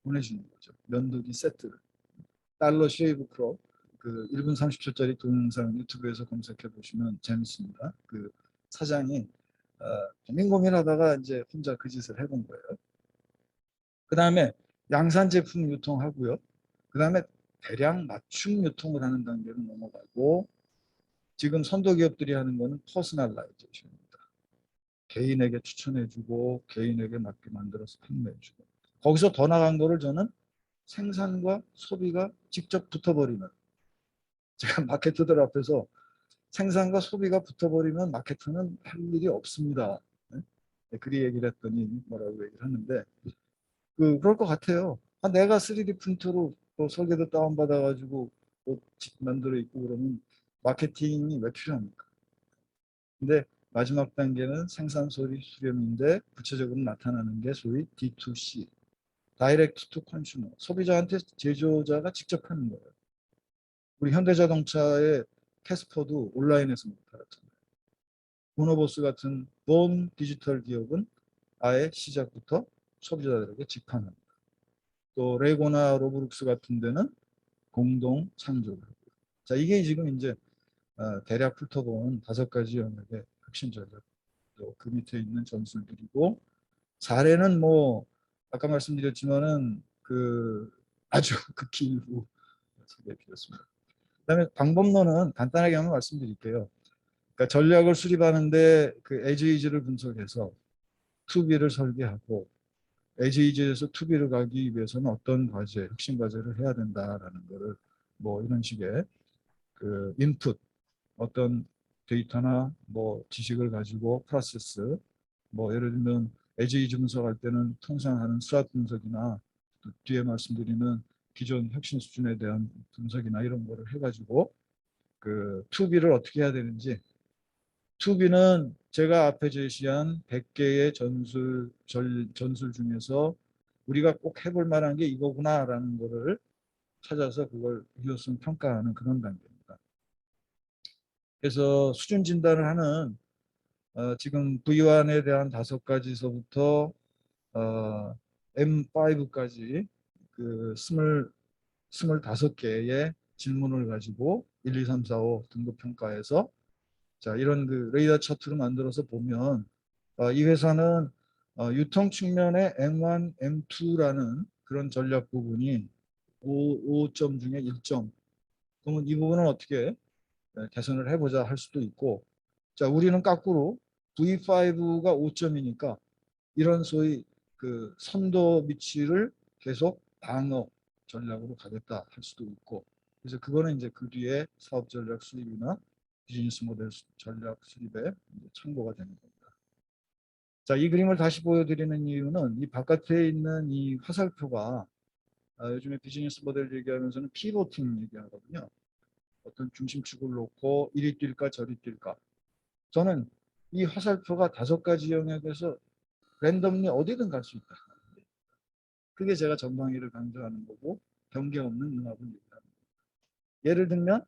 A: 보내주는 거죠. 면도기 세트를. 달러 쉐이브 크롭 그 1분 30초짜리 동영상 유튜브에서 검색해 보시면 재밌습니다. 그 사장이 고민 고민하다가 이제 혼자 그 짓을 해본 거예요. 그 다음에 양산 제품 유통하고요. 그 다음에 대량 맞춤 유통을 하는 단계로 넘어가고 지금 선도 기업들이 하는 거는 퍼스널라이제이션입니다. 개인에게 추천해주고 개인에게 맞게 만들어서 판매해주고 거기서 더 나간 거를 저는 생산과 소비가 직접 붙어버리는 제가 마케터들 앞에서 생산과 소비가 붙어버리면 마케터는 할 일이 없습니다. 네? 그리 얘기를 했더니 뭐라고 얘기를 하는데 그럴 것 같아요. 내가 3D 프린터로 또 설계도 다운받아가지고 옷 만들어 입고 그러면 마케팅이 왜 필요합니까? 근데 마지막 단계는 생산 소리 수렴인데 구체적으로 나타나는 게 소위 D2C, 다이렉트 투 컨슈머, 소비자한테 제조자가 직접 하는 거예요. 우리 현대자동차의 캐스퍼도 온라인에서 못 팔았잖아요. 모노보스 같은 본 디지털 기업은 아예 시작부터 소비자들에게 직판합니다. 또 레고나 로브룩스 같은 데는 공동 창조를 하고. 자, 이게 지금 이제 대략 훑어본 5가지 영역의 핵심 전략. 그 밑에 있는 전술들이고 사례는 뭐 아까 말씀드렸지만은 그 아주 극히 일부 소개해드렸습니다. 그다음에 방법론은 간단하게 한번 말씀드릴게요. 그러니까 전략을 수립하는데 그 에지이즈를 분석해서 투비를 설계하고 에지이즈에서 투비를 가기 위해서는 어떤 과제, 핵심 과제를 해야 된다라는 거를 뭐 이런 식의 그 인풋 어떤 데이터나 뭐 지식을 가지고 프로세스 뭐 예를 들면 에지이즈 분석할 때는 통상 하는 스왑 분석이나 뒤에 말씀드리는 기존 혁신 수준에 대한 분석이나 이런 거를 해가지고 그 투비를 어떻게 해야 되는지 투비는 제가 앞에 제시한 100개의 전술 중에서 우리가 꼭 해볼 만한 게 이거구나라는 거를 찾아서 그걸 유효성 평가하는 그런 단계입니다. 그래서 수준 진단을 하는 지금 V1에 대한 5가지서부터 M5까지 그 25개의 질문을 가지고 1, 2, 3, 4, 5 등급 평가해서 자 이런 그 레이더 차트를 만들어서 보면 이 회사는 유통 측면의 M1, M2라는 그런 전략 부분이 5점 중에 1점. 그러면 이 부분은 어떻게 개선을 해보자 할 수도 있고 자 우리는 거꾸로 V5가 5점이니까 이런 소위 그 선도 위치를 계속 방어 전략으로 가겠다 할 수도 있고 그래서 그거는 이제 그 뒤에 사업 전략 수립이나 비즈니스 모델 전략 수립에 참고가 되는 겁니다. 자, 이 그림을 다시 보여드리는 이유는 이 바깥에 있는 이 화살표가 요즘에 비즈니스 모델 얘기하면서는 피보팅 얘기하거든요. 어떤 중심축을 놓고 이리 뛸까 저리 뛸까. 저는 이 화살표가 5가지 영역에서 랜덤리 어디든 갈 수 있다. 그게 제가 전방위를 강조하는 거고 경계 없는 융합을 얘기하는 거예요. 예를 들면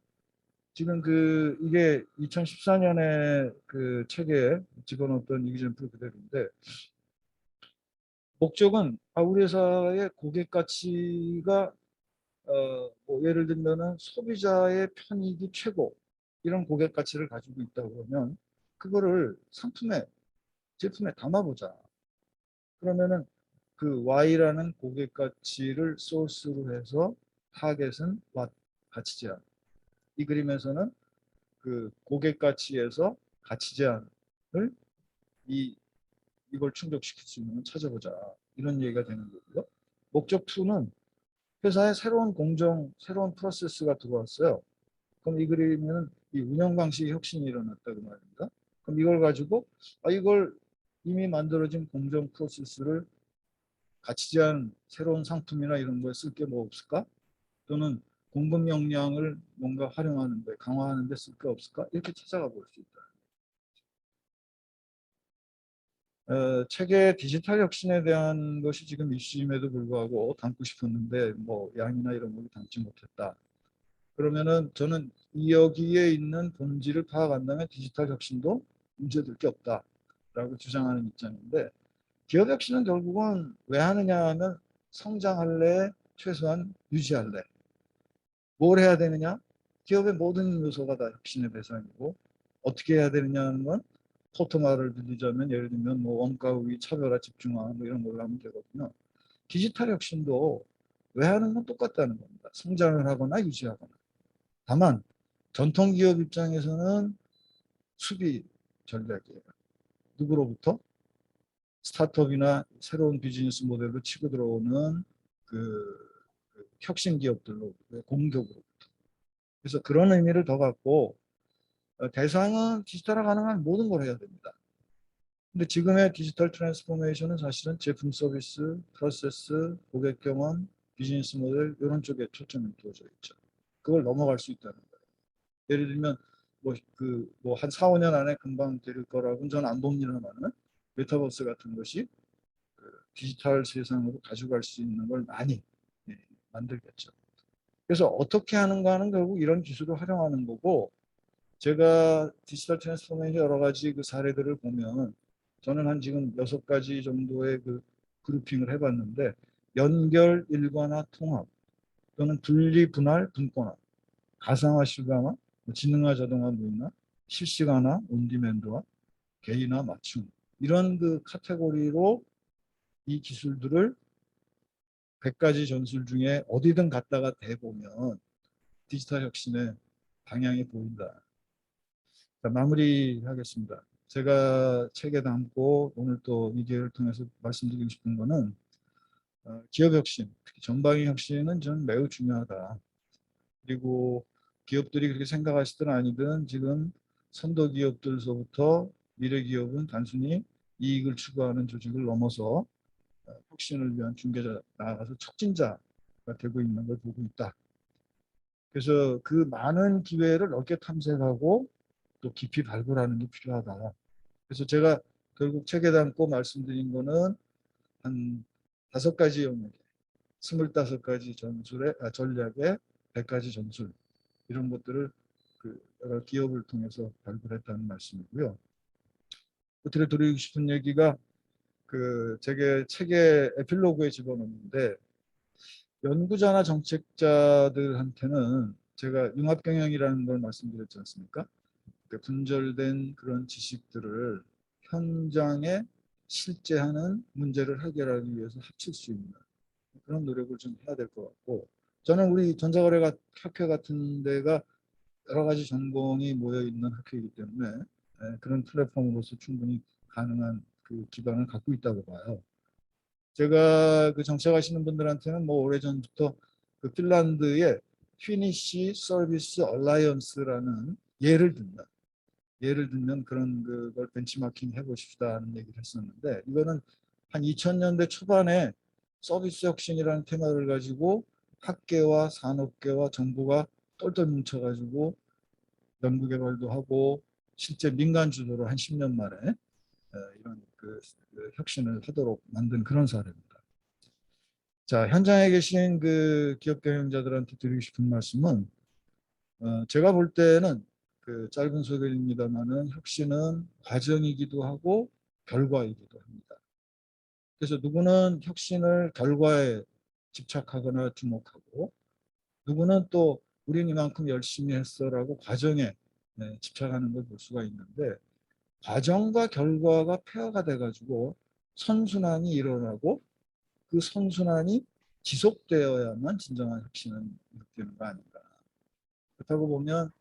A: 지금 그 이게 2014년에 그 책에 집어넣었던 이기점프 그대로인데 목적은 우리 회사의 고객 가치가 뭐 예를 들면은 소비자의 편익이 최고 이런 고객 가치를 가지고 있다 그러면 그거를 상품에 제품에 담아보자. 그러면은 그 Y라는 고객 가치를 소스로 해서 타겟은 what 가치 제한. 이 그림에서는 그 고객 가치에서 가치 제한을 이걸 충족시킬 수 있는 걸 찾아보자. 이런 얘기가 되는 거고요. 목적 2는 회사에 새로운 공정, 새로운 프로세스가 들어왔어요. 그럼 이 그림에는 이 운영 방식의 혁신이 일어났다고 말입니다. 그럼 이걸 가지고 이걸 이미 만들어진 공정 프로세스를 가치 제한 새로운 상품이나 이런 거에 쓸 게 뭐 없을까? 또는 공급 역량을 뭔가 활용하는데 강화하는데 쓸 게 없을까? 이렇게 찾아가 볼 수 있다. 책의 디지털 혁신에 대한 것이 지금 이슈임에도 불구하고 담고 싶었는데 뭐 양이나 이런 걸 담지 못했다. 그러면은 저는 여기에 있는 본질을 파악한다면 디지털 혁신도 문제될 게 없다라고 주장하는 입장인데, 기업 혁신은 결국은 왜 하느냐 하면 성장할래, 최소한 유지할래. 뭘 해야 되느냐? 기업의 모든 요소가 다 혁신의 대상이고, 어떻게 해야 되느냐 하는 건 포토말을 들리자면 예를 들면 뭐 원가 우위, 차별화, 집중화 뭐 이런 걸로 하면 되거든요. 디지털 혁신도 왜 하는 건 똑같다는 겁니다. 성장을 하거나 유지하거나. 다만 전통 기업 입장에서는 수비 전략이에요. 누구로부터? 스타트업이나 새로운 비즈니스 모델로 치고 들어오는 그, 혁신 기업들로 공격으로. 그래서 그런 의미를 더 갖고 대상은 디지털화 가능한 모든 걸 해야 됩니다. 근데 지금의 디지털 트랜스포메이션은 사실은 제품 서비스, 프로세스, 고객 경험, 비즈니스 모델 이런 쪽에 초점이 두어져 있죠. 그걸 넘어갈 수 있다는 거예요. 예를 들면 뭐한 4, 5년 안에 금방 될 거라고는 저는 안 봅니다만은 메타버스 같은 것이 디지털 세상으로 가져갈 수 있는 걸 많이 만들겠죠. 그래서 어떻게 하는가는 결국 이런 기술을 활용하는 거고, 제가 디지털 트랜스포메이션 여러 가지 그 사례들을 보면 저는 한 지금 6가지 정도의 그 그룹핑을 해봤는데, 연결, 일관화, 통합 또는 분리, 분할, 분권화, 가상화, 실감화, 지능화, 자동화, 무인화, 실시간화, 온디맨드화, 개인화, 맞춤, 이런 그 카테고리로 이 기술들을 100가지 전술 중에 어디든 갖다가 대보면 디지털 혁신의 방향이 보인다. 자, 마무리하겠습니다. 제가 책에 담고 오늘 또 이 기회를 통해서 말씀드리고 싶은 거는 기업 혁신, 특히 전방위 혁신은 저는 매우 중요하다. 그리고 기업들이 그렇게 생각하시든 아니든 지금 선도 기업들서부터 미래 기업은 단순히 이익을 추구하는 조직을 넘어서 혁신을 위한 중개자, 나아가서 촉진자가 되고 있는 걸 보고 있다. 그래서 그 많은 기회를 넓게 탐색하고 또 깊이 발굴하는 게 필요하다. 그래서 제가 결국 책에 담고 말씀드린 거는 한 5가지 영역, 25가지 전략에 100가지 전술, 이런 것들을 그 여러 기업을 통해서 발굴했다는 말씀이고요. 끝으로 드리고 싶은 얘기가 제게 책의 에필로그에 집어넣는데, 연구자나 정책자들한테는 제가 융합경영이라는 걸 말씀드렸지 않습니까? 분절된 그런 지식들을 현장에 실제 하는 문제를 해결하기 위해서 합칠 수 있는 그런 노력을 좀 해야 될 것 같고, 저는 우리 전자거래 학회 같은 데가 여러 가지 전공이 모여 있는 학회이기 때문에 그런 플랫폼으로서 충분히 가능한 그 기반을 갖고 있다고 봐요. 제가 그 정책하시는 분들한테는 뭐 오래전부터 그 핀란드의 피니시 서비스 얼라이언스라는 예를 들면 그런 그걸 벤치마킹 해보십시다 하는 얘기를 했었는데, 이거는 한 2000년대 초반에 서비스 혁신이라는 테마를 가지고 학계와 산업계와 정부가 똘똘 뭉쳐가지고 연구개발도 하고 실제 민간 주도로 한 10년 만에 이런 그 혁신을 하도록 만든 그런 사례입니다. 자, 현장에 계신 그 기업 경영자들한테 드리고 싶은 말씀은 제가 볼 때는 그 짧은 소개입니다만은 혁신은 과정이기도 하고 결과이기도 합니다. 그래서 누구는 혁신을 결과에 집착하거나 주목하고, 누구는 또 우리는 이만큼 열심히 했어라고 과정에 집착하는 걸 볼 수가 있는데, 과정과 결과가 페어가 돼가지고 선순환이 일어나고 그 선순환이 지속되어야만 진정한 혁신은 이루어지는 거 아닌가. 그렇다고 보면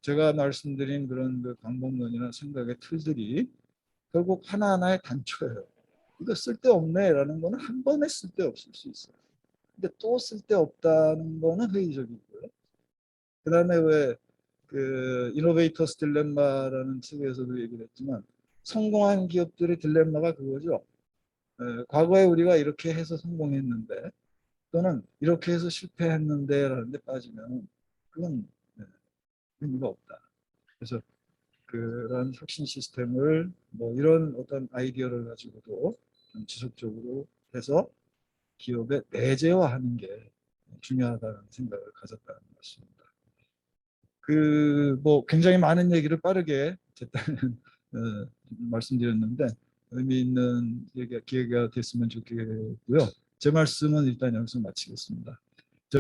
A: 제가 말씀드린 그런 그 방법론이나 생각의 틀들이 결국 하나하나의 단초예요. 이거 쓸데없네라는 거는 한 번에 쓸데없을 수 있어요. 근데 또 쓸데없다는 거는 회의적이고요. 그 다음에 왜 그 이노베이터스 딜레마라는 책에서도 얘기를 했지만, 성공한 기업들의 딜레마가 그거죠. 과거에 우리가 이렇게 해서 성공했는데 또는 이렇게 해서 실패했는데 라는 데 빠지면 그건 의미가 없다. 그래서 그런 혁신 시스템을 뭐 이런 어떤 아이디어를 가지고도 좀 지속적으로 해서 기업에 내재화하는 게 중요하다는 생각을 가졌다는 것입니다. 그 뭐 굉장히 많은 얘기를 빠르게 제 딴은 말씀드렸는데 의미 있는 기회가 됐으면 좋겠고요. 제 말씀은 일단 여기서 마치겠습니다.